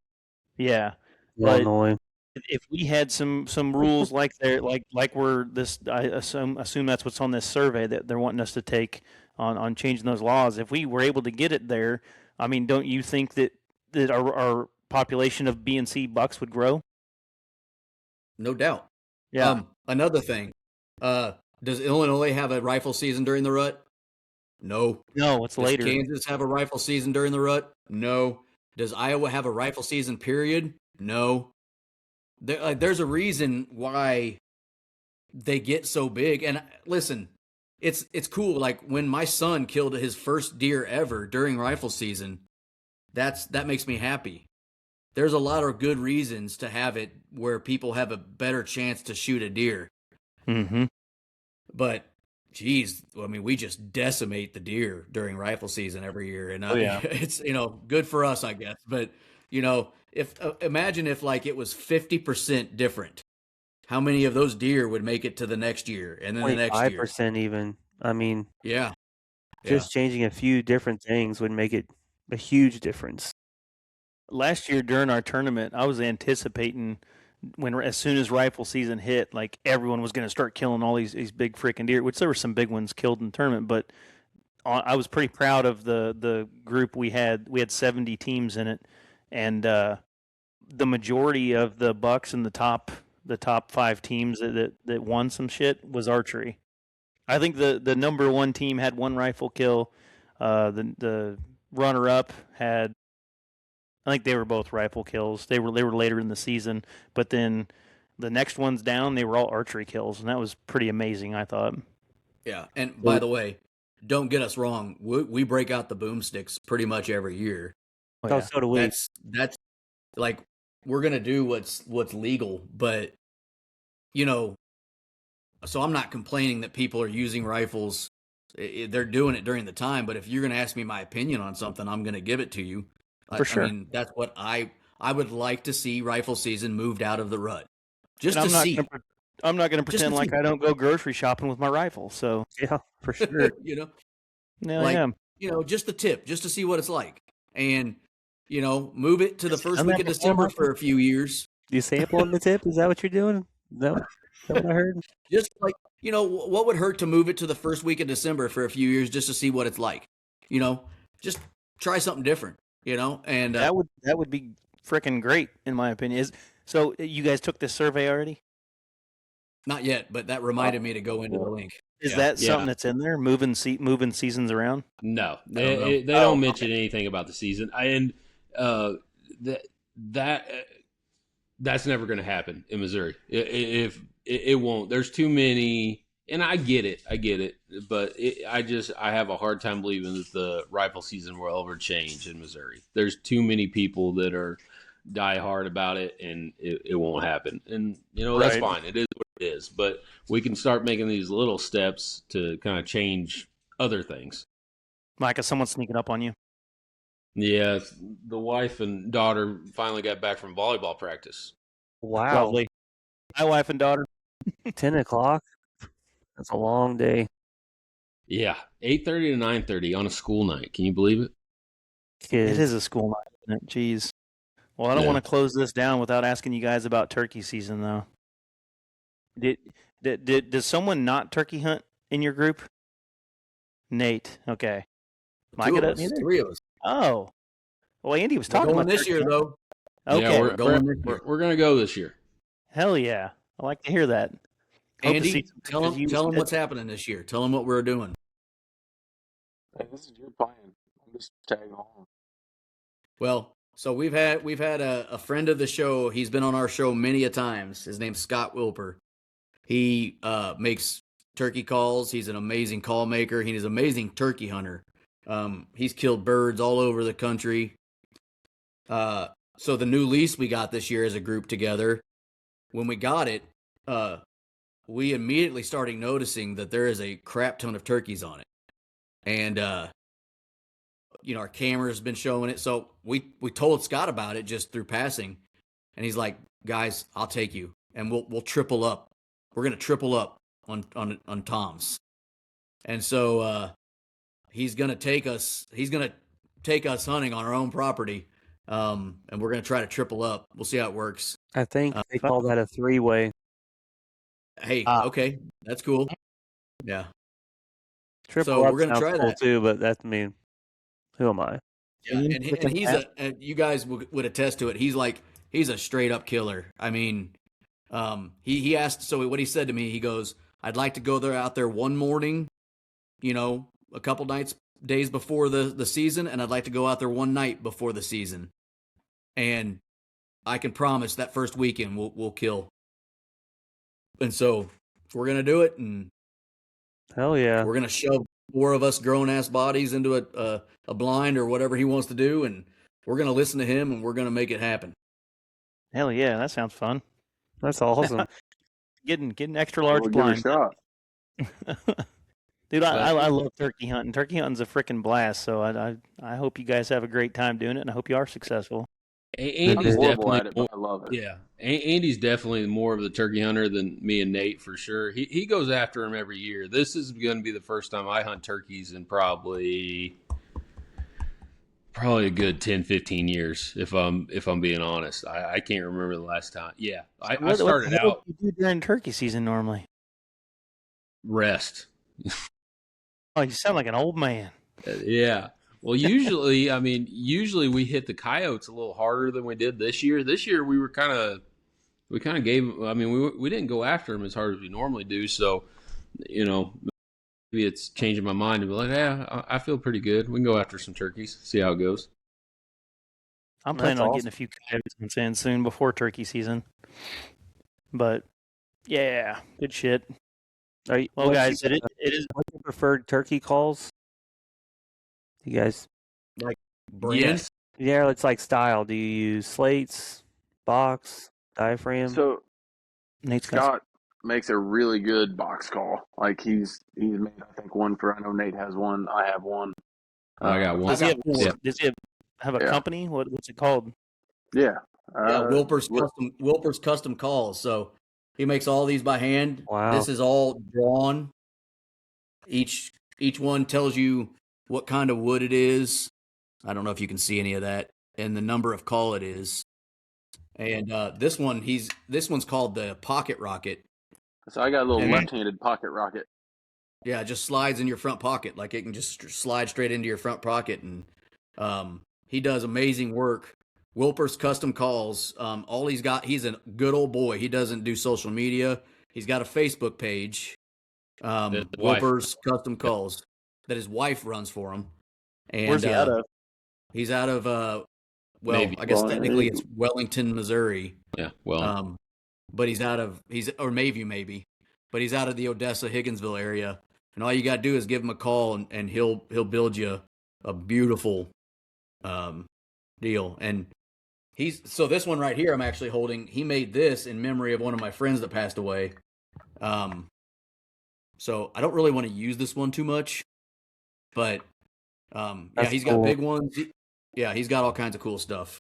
Yeah, Illinois. If we had some rules like we're this, I assume that's what's on this survey that they're wanting us to take on changing those laws. If we were able to get it there, I mean, don't you think that our population of B and C bucks would grow? No doubt. Yeah. Another thing, does Illinois have a rifle season during the rut? No. No, it's later. Does Kansas have a rifle season during the rut? No. Does Iowa have a rifle season period? No. There's a reason why they get so big. And listen, it's cool. Like, when my son killed his first deer ever during rifle season, that makes me happy. There's a lot of good reasons to have it where people have a better chance to shoot a deer. Mm-hmm. But, geez, I mean, we just decimate the deer during rifle season every year. And it's, good for us, I guess. But, if imagine if like it was 50% different, how many of those deer would make it to the next year and then the next year? 5% even. I mean, yeah. Just changing a few different things would make it a huge difference. Last year during our tournament, I was anticipating as soon as rifle season hit, like everyone was going to start killing all these big freaking deer, which there were some big ones killed in the tournament, but I was pretty proud of the group we had. We had 70 teams in it, and the majority of the bucks in the top 5 teams that won some shit was archery. I think the number 1 team had 1 rifle kill. The runner up had I think they were both rifle kills. They were later in the season, but then the next ones down, they were all archery kills, and that was pretty amazing, I thought. Yeah, and by the way, don't get us wrong. We break out the boomsticks pretty much every year. Oh, Oh, yeah. so do we. That's like we're gonna do what's legal, but you know, so I'm not complaining that people are using rifles. They're doing it during the time, but if you're gonna ask me my opinion on something, I'm gonna give it to you. For sure. I mean, that's what I would like to see rifle season moved out of the rut, just And to see. I'm not going to Just to pretend like see. I don't go grocery shopping with my rifle. So Yeah, for sure. You know, yeah, like yeah. just the tip, just to see what it's like, and move it to the first I'm week at of the December farm. for a few years. You sampling the tip? Is that what you're doing? No, is that what I heard? Just like what would hurt to move it to the first week of December for a few years just to see what it's like. Just try something different. And That would be freaking great in my opinion. So you guys took this survey already? not yet, but that reminded me to go into the link. Is Yeah. that something Yeah. that's in there? Moving seasons around? No, I don't know. they don't mention anything about the season, and that's never going to happen in Missouri. If it won't, there's too many, and I get it, but I have a hard time believing that the rifle season will ever change in Missouri. There's too many people that are die hard about it, and it won't happen. And that's Right. fine. It is what it is. But we can start making these little steps to kind of change other things. Micah, someone's sneaking up on you. Yeah, the wife and daughter finally got back from volleyball practice. Wow. Lovely. My wife and daughter. 10 o'clock? That's a long day. Yeah, 8:30 to 9:30 on a school night. Can you believe it? It is a school night, isn't it? Jeez. Well, I don't Yeah. want to close this down without asking you guys about turkey season, though. Does someone not turkey hunt in your group? Nate. Okay. Micah Two of doesn't us, either? three of us. Oh. Well, Andy was We're talking going about this turkey year hunt. though. Okay. Yeah, we're going this year. we're gonna go this year. Hell yeah. I like to hear that. Hope to Andy, see some tell pictures them you said. what's happening this year. Tell them what we're doing. Hey, this is your plan. I'm just tagging along. Well, so we've had a friend of the show. He's been on our show many a times. His name's Scott Wilper. He makes turkey calls. He's an amazing call maker. He's an amazing turkey hunter. He's killed birds all over the country. So the new lease we got this year as a group together, when we got it, we immediately started noticing that there is a crap ton of turkeys on it. And, our camera's been showing it. So we told Scott about it just through passing. And he's like, guys, I'll take you. And we'll triple up. We're going to triple up on Tom's. And so he's going to take us hunting on our own property. And we're going to try to triple up. We'll see how it works. I think they call that a three-way. Hey, okay. That's cool. Yeah. Triple So up we're gonna sounds try cool that. too, but who am I? Yeah, and he's and you guys would attest to it. He's a straight up killer. I mean, he asked. So what he said to me, he goes, "I'd like to go out there one morning, a couple days before the season, and I'd like to go out there one night before the season, and I can promise that first weekend we'll kill." And so we're gonna do it, and Hell yeah. we're gonna shove 4 of us grown ass bodies into a blind or whatever he wants to do, and we're gonna listen to him, and we're gonna make it happen. Hell yeah, that sounds fun. That's awesome. Getting extra large We'll give it a blind. shot. Dude, I love turkey hunting. Turkey hunting's a freaking blast. So I hope you guys have a great time doing it, and I hope you are successful. Andy's I'm horrible definitely at it, but I love it. yeah. Andy's definitely more of the turkey hunter than me and Nate for sure. He goes after him every year. This is going to be the first time I hunt turkeys in probably a good 10, 15 years, if I'm being honest. I can't remember the last time. Yeah, I started what the hell out do you do during turkey season normally? rest. Oh, you sound like an old man. Yeah. Well, usually we hit the coyotes a little harder than we did this year. This year we kind of gave. I mean, we didn't go after them as hard as we normally do. So, maybe it's changing my mind to be like, yeah, I feel pretty good. We can go after some turkeys, see how it goes. I'm That's planning on awesome. getting a few coyotes in soon before turkey season. But yeah, good shit. Well, what's guys, your, it is. what's your preferred turkey calls? You guys, Brand? Yes. yeah, it's like style. Do you use slates, box, diaphragm? So Nate's got Scott makes a really good box call. Like he's made, I think, one for. I know Nate has one. I have one. I got one. Does he have, Yeah. does he have a Yeah. company? What's it called? Yeah. Yeah, Wilper's custom calls. So he makes all these by hand. Wow. This is all drawn. Each one tells you what kind of wood it is. I don't know if you can see any of that, and the number of call it is. And this one's called the Pocket Rocket. So I got a little And- left-handed pocket rocket. Yeah, it just slides in your front pocket. Like it can just slide straight into your front pocket. And he does amazing work. Wilper's custom calls. All he's got, he's a good old boy. He doesn't do social media. He's got a Facebook page. Wilper's custom calls that his wife runs for him. And Where's he out of? He's out of Navy. I guess Well, technically it's Wellington, Missouri. Yeah. Well, But he's or Mayview maybe. But he's out of the Odessa, Higginsville area. And all you got to do is give him a call and he'll build you a beautiful deal. And so this one right here I'm actually holding, he made this in memory of one of my friends that passed away. So I don't really want to use this one too much, but yeah, he's got cool. big ones. He's got all kinds of cool stuff.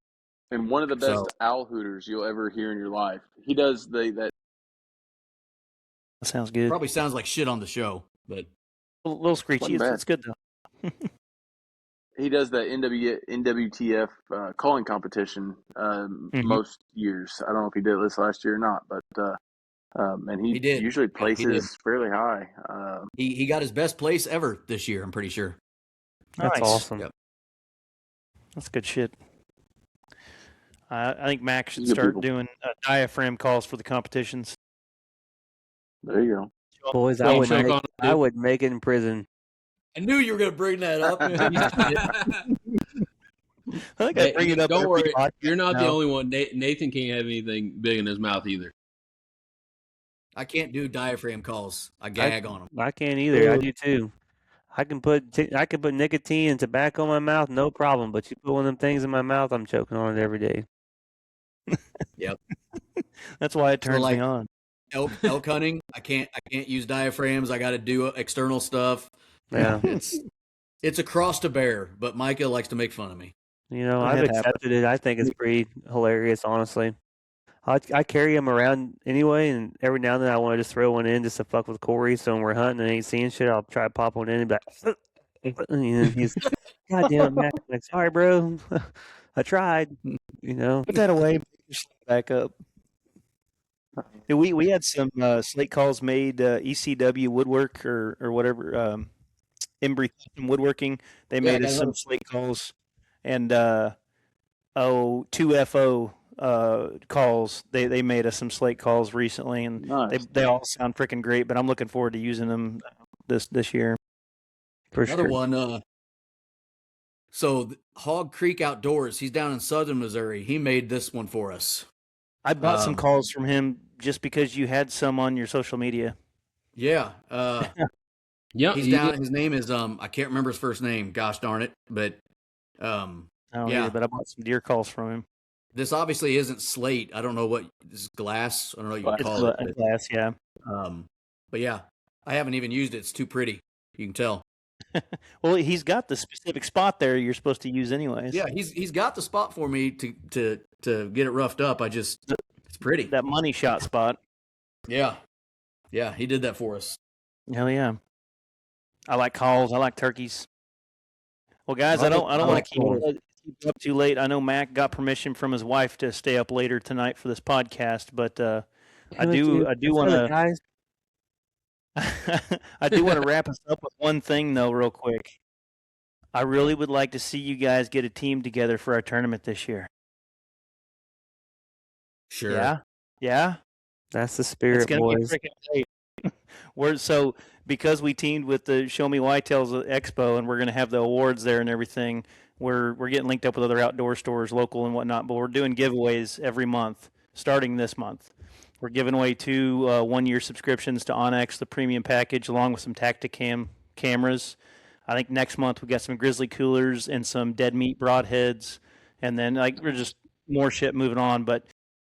And one of the best So- owl hooters you'll ever hear in your life. He does that. That sounds good. Probably sounds like shit on the show, but A little screechy. Wasn't bad. It's good though. He does the NWTF calling competition most years. I don't know if he did this last year or not, but and he did. usually Yeah, he places fairly high. he got his best place ever this year, I'm pretty sure. That's Nice. awesome. Yep. That's good shit. I think Mac should Good start people. doing diaphragm calls for the competitions. There you go. Boys, Well, I choke on it, I would make it in prison. I knew you were going to bring that up. I think I bring it up. Don't every worry. podcast You're not the now. only one. Nathan can't have anything big in his mouth either. I can't do diaphragm calls. I gag on them. I can't either. I do too. I can put nicotine and tobacco in my mouth, no problem. But you put one of them things in my mouth, I'm choking on it every day. That's why it turns like- me on. Elk hunting, I can't use diaphragms. I got to do external stuff. Yeah. It's a cross to bear, but Micah likes to make fun of me. You know, It I've happens. accepted it. I think it's pretty hilarious, honestly. I carry them around anyway, and every now and then I want to just throw one in just to fuck with Corey. So when we're hunting and ain't seeing shit, I'll try to pop one in and be like, you know, he's, God damn it, Mac. I'm like, sorry, bro. I tried. You know, Put that away. Back up. Yeah, we had some slate calls made, ECW Woodwork or whatever, Embry Woodworking. They made I us know. some slate calls, and 2FO calls. They made us some slate calls recently, and Nice. they all sound freaking great. But I'm looking forward to using them this year. for Another sure. one. So Hog Creek Outdoors, he's down in southern Missouri. He made this one for us. I bought some Um, calls from him just because you had some on your social media. Yeah. Yeah, He's down. His name is I can't remember his first name. Gosh darn it! But I don't Yeah. either, but I bought some deer calls from him. this obviously isn't slate. I don't know what this is, glass. I don't know what you Glass. call it. A glass, yeah. But yeah, I haven't even used it. It's too pretty. You can tell. Well, he's got the specific spot there you're supposed to use anyways. Yeah, he's got the spot for me to get it roughed up. It's pretty. That money shot spot. Yeah, he did that for us. Hell yeah. I like calls. I like turkeys. Well, guys, I don't want to keep you up too late. I know Mac got permission from his wife to stay up later tonight for this podcast, but I do want to guys. I do want to wrap us up with one thing though, real quick. I really would like to see you guys get a team together for our tournament this year. Sure. Yeah, yeah. That's the It's spirit, gonna boys. be freaking great. Because we teamed with the Show Me Whitetails Expo, and we're going to have the awards there and everything. We're getting linked up with other outdoor stores, local and whatnot. But we're doing giveaways every month, starting this month. We're giving away 2 1-year subscriptions to Onyx, the premium package, along with some Tacticam cameras. I think next month we got some grizzly coolers and some dead meat broadheads, and then we're just more shit moving on. But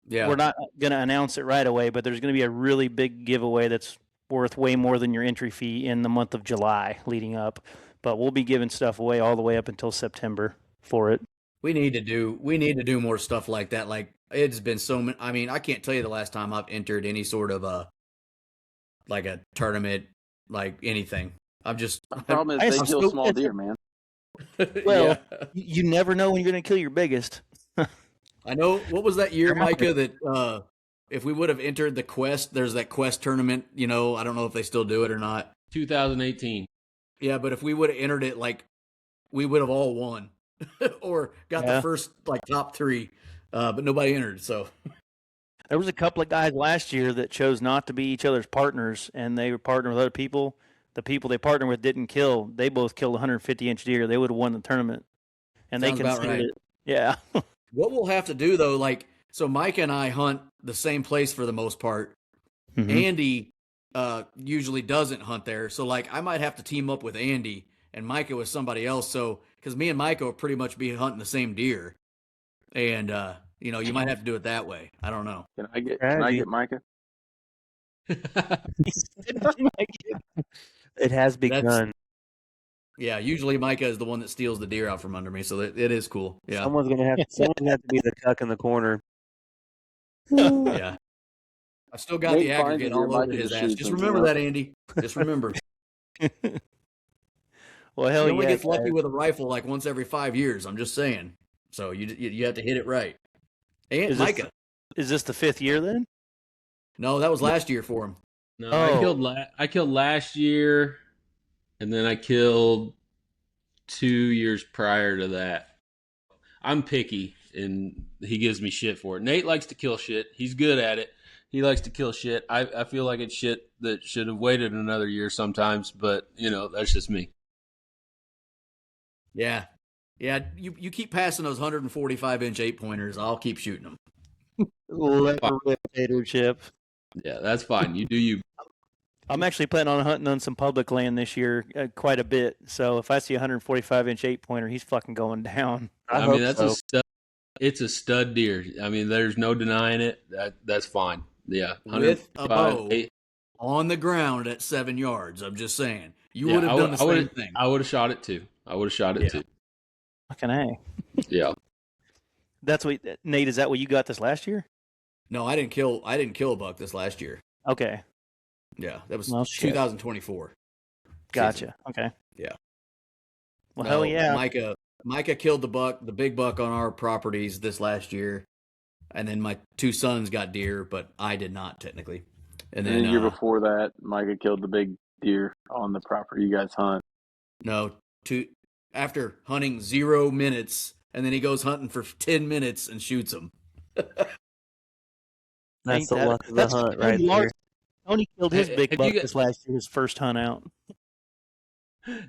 Yeah. we're not going to announce it right away. But there's going to be a really big giveaway that's worth way more than your entry fee in the month of July leading up. But we'll be giving stuff away all the way up until September for it. We need to do more stuff like that. Like, it's been so many. I mean, I can't tell you the last time I've entered any sort of a tournament, like anything. The problem is they kill small deer, man. Well, you never know when you're going to kill your biggest. I know. What was that year, Micah, that if we would have entered the Quest, there's that Quest tournament, I don't know if they still do it or not. 2018. Yeah, but if we would have entered it, we would have all won or got the first, top 3, but nobody entered, so. There was a couple of guys last year that chose not to be each other's partners, and they were partnering with other people. The people they partnered with didn't kill. They both killed 150-inch deer. They would have won the tournament. And Sounds they about considered right. it. Yeah. What we'll have to do, though, so Mike and I hunt the same place for the most part. Mhm. Andy usually doesn't hunt there. So, I might have to team up with Andy and Micah with somebody else. So, because me and Micah will pretty much be hunting the same deer. And, you might have to do it that way. I don't know. Can I get Micah? It has begun. Yeah, usually Micah is the one that steals the deer out from under me, so it is cool. Yeah. Someone's gonna have to be the cuck in the corner. Yeah. I still got Nate the finds aggregate it, your all over Micah his just ass. shoots Just him, remember that, Andy. Just remember. Well, hell You only yeah. get lucky with a rifle once every 5 years. I'm just saying. So you have to hit it right. And Micah. Is this the 5th year then? No, that was last year for him. No, Oh. I killed last year, and then I killed 2 years prior to that. I'm picky, and he gives me shit for it. Nate likes to kill shit. He's good at it. He likes to kill shit. I feel like it's shit that should have waited another year sometimes, but, that's just me. Yeah. Yeah, you keep passing those 145-inch 8-pointers. I'll keep shooting them. Potato chip. Yeah, that's fine. You do you. I'm actually planning on hunting on some public land this year quite a bit. So if I see a 145-inch 8-pointer, he's fucking going down. I mean, that's a stud. It's a stud deer. I mean, there's no denying it. That's fine. Yeah, With a bow 8. on the ground at 7 yards. I'm just saying. You would have done the same thing. I would have shot it too. Too. Fucking A. Yeah. That's what Nate. Is that what you got this last year? No, I didn't kill a buck this last year. Okay, Yeah, that was shit. 2024. Gotcha. season. Okay. Yeah. Well, No, hell yeah. Micah killed the big buck on our properties this last year, and then my 2 sons got deer, but I did not technically. And then the year before that, Micah killed the big deer on the property you guys hunt. No, after hunting 0 minutes, and then he goes hunting for 10 minutes and shoots him. That's the luck of the hunt right there. Tony killed his big Have buck you this last year, his first hunt out.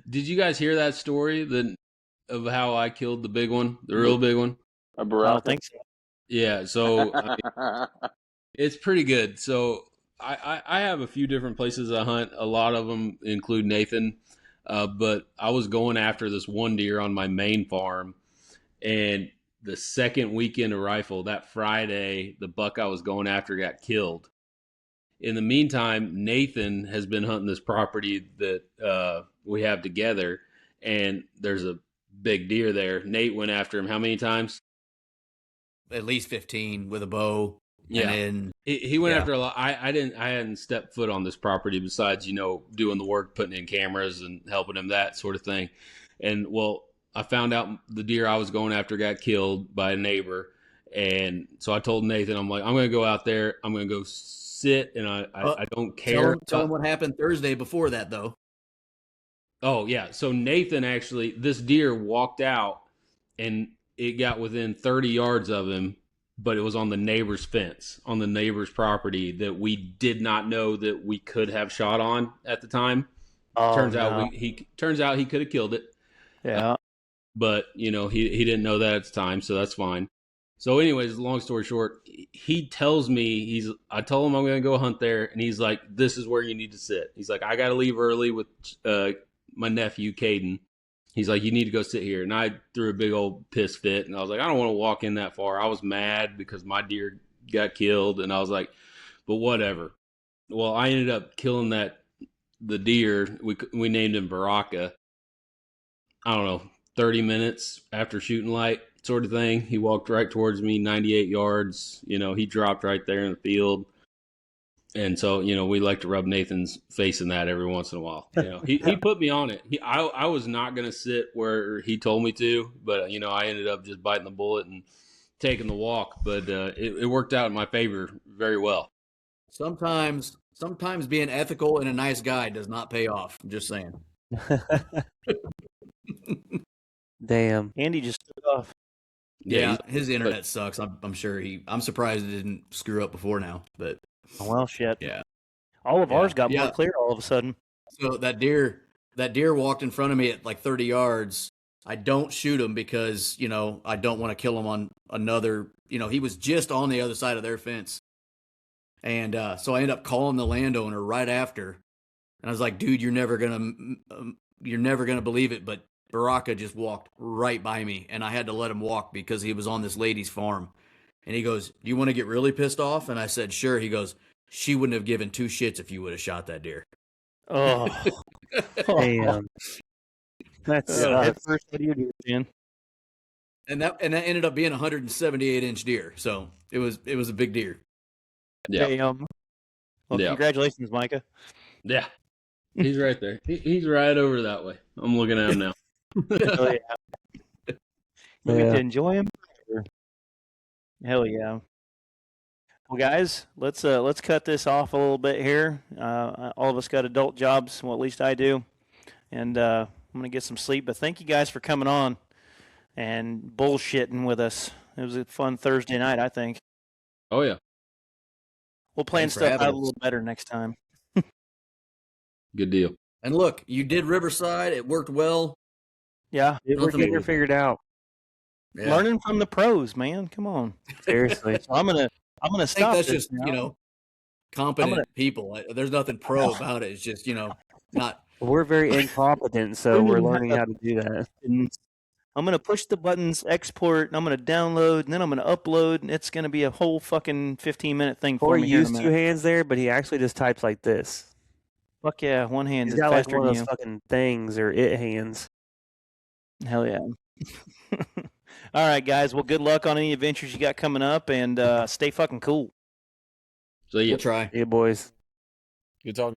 Did you guys hear that story of how I killed the big one, the real big one? A I Baraka? don't think so. Yeah. So I mean, it's pretty good. So I have a few different places I hunt. A lot of them include Nathan. But I was going after this one deer on my main farm, and the second weekend of rifle, that Friday, the buck I was going after got killed. In the meantime, Nathan has been hunting this property that we have together, and there's a big deer there. Nate went after him how many times? At least 15 with a bow. Yeah. And He went after a lot. I hadn't stepped foot on this property besides, doing the work, putting in cameras and helping him, that sort of thing. And I found out the deer I was going after got killed by a neighbor. And so I told Nathan, I'm like, I'm going to go out there. I'm going to go sit, and I don't care. Tell him what happened Thursday before that, though. Oh, yeah. So Nathan actually, this deer walked out, and it got within 30 yards of him but it was on the neighbor's fence, on the neighbor's property that we did not know that we could have shot on at the time. Turns out he could have killed it. Yeah. But he didn't know that at the time, so that's fine. So anyways, long story short, he tells me I told him I'm going to go hunt there, and he's like, this is where you need to sit. He's like, I got to leave early with my nephew Caden. He's like, you need to go sit here. And I threw a big old piss fit, and I was like, I don't want to walk in that far. I was mad because my deer got killed, and I was like, but whatever. Well, I ended up killing the deer. We named him Baraka. I don't know, 30 minutes after shooting light sort of thing. He walked right towards me, 98 yards. He dropped right there in the field. And so, we like to rub Nathan's face in that every once in a while. He put me on it. I was not going to sit where he told me to, but, I ended up just biting the bullet and taking the walk. But it worked out in my favor very well. Sometimes being ethical and a nice guy does not pay off. I'm just saying. Damn. Andy just stood off. Yeah, his internet sucks. I'm sure I'm surprised it didn't screw up before now, but well, shit. Yeah. All of ours got more clear all of a sudden. So that deer walked in front of me at like 30 yards. I don't shoot him because, I don't want to kill him on another, he was just on the other side of their fence. And so I ended up calling the landowner right after. And I was like, dude, you're never going to believe it, but Baraka just walked right by me, and I had to let him walk because he was on this lady's farm. And he goes, do you want to get really pissed off? And I said, sure. He goes, she wouldn't have given two shits if you would have shot that deer. Oh, damn. That's first video deer, man. And that ended up being a 178-inch deer. So it was a big deer. Yeah. Damn. Well, congratulations, Micah. Yeah. He's right there. He's right over that way. I'm looking at him now. Oh, yeah. You get to enjoy him. Hell yeah. Well, guys, let's cut this off a little bit here. All of us got adult jobs. Well, at least I do. And I'm going to get some sleep. But thank you guys for coming on and bullshitting with us. It was a fun Thursday night, I think. Oh, yeah. We'll plan stuff out a little better next time. Good deal. And look, you did Riverside. It worked well. Yeah. We're getting it figured out. Yeah. Learning from the pros, man. Come on. Seriously. So I'm gonna stop. I think that's just competent people. There's nothing pro about it. It's just not. We're very incompetent, so we're learning how to do that. I'm gonna push the buttons, export, and I'm gonna download, and then I'm gonna upload, and it's gonna be a whole fucking 15-minute thing for me. He used two hands there, but he actually just types like this. Fuck yeah, one hand. He's got like one of those fucking things or it hands. Hell yeah. All right, guys. Well, good luck on any adventures you got coming up, and stay fucking cool. So We'll try. Yeah, boys. Good talking.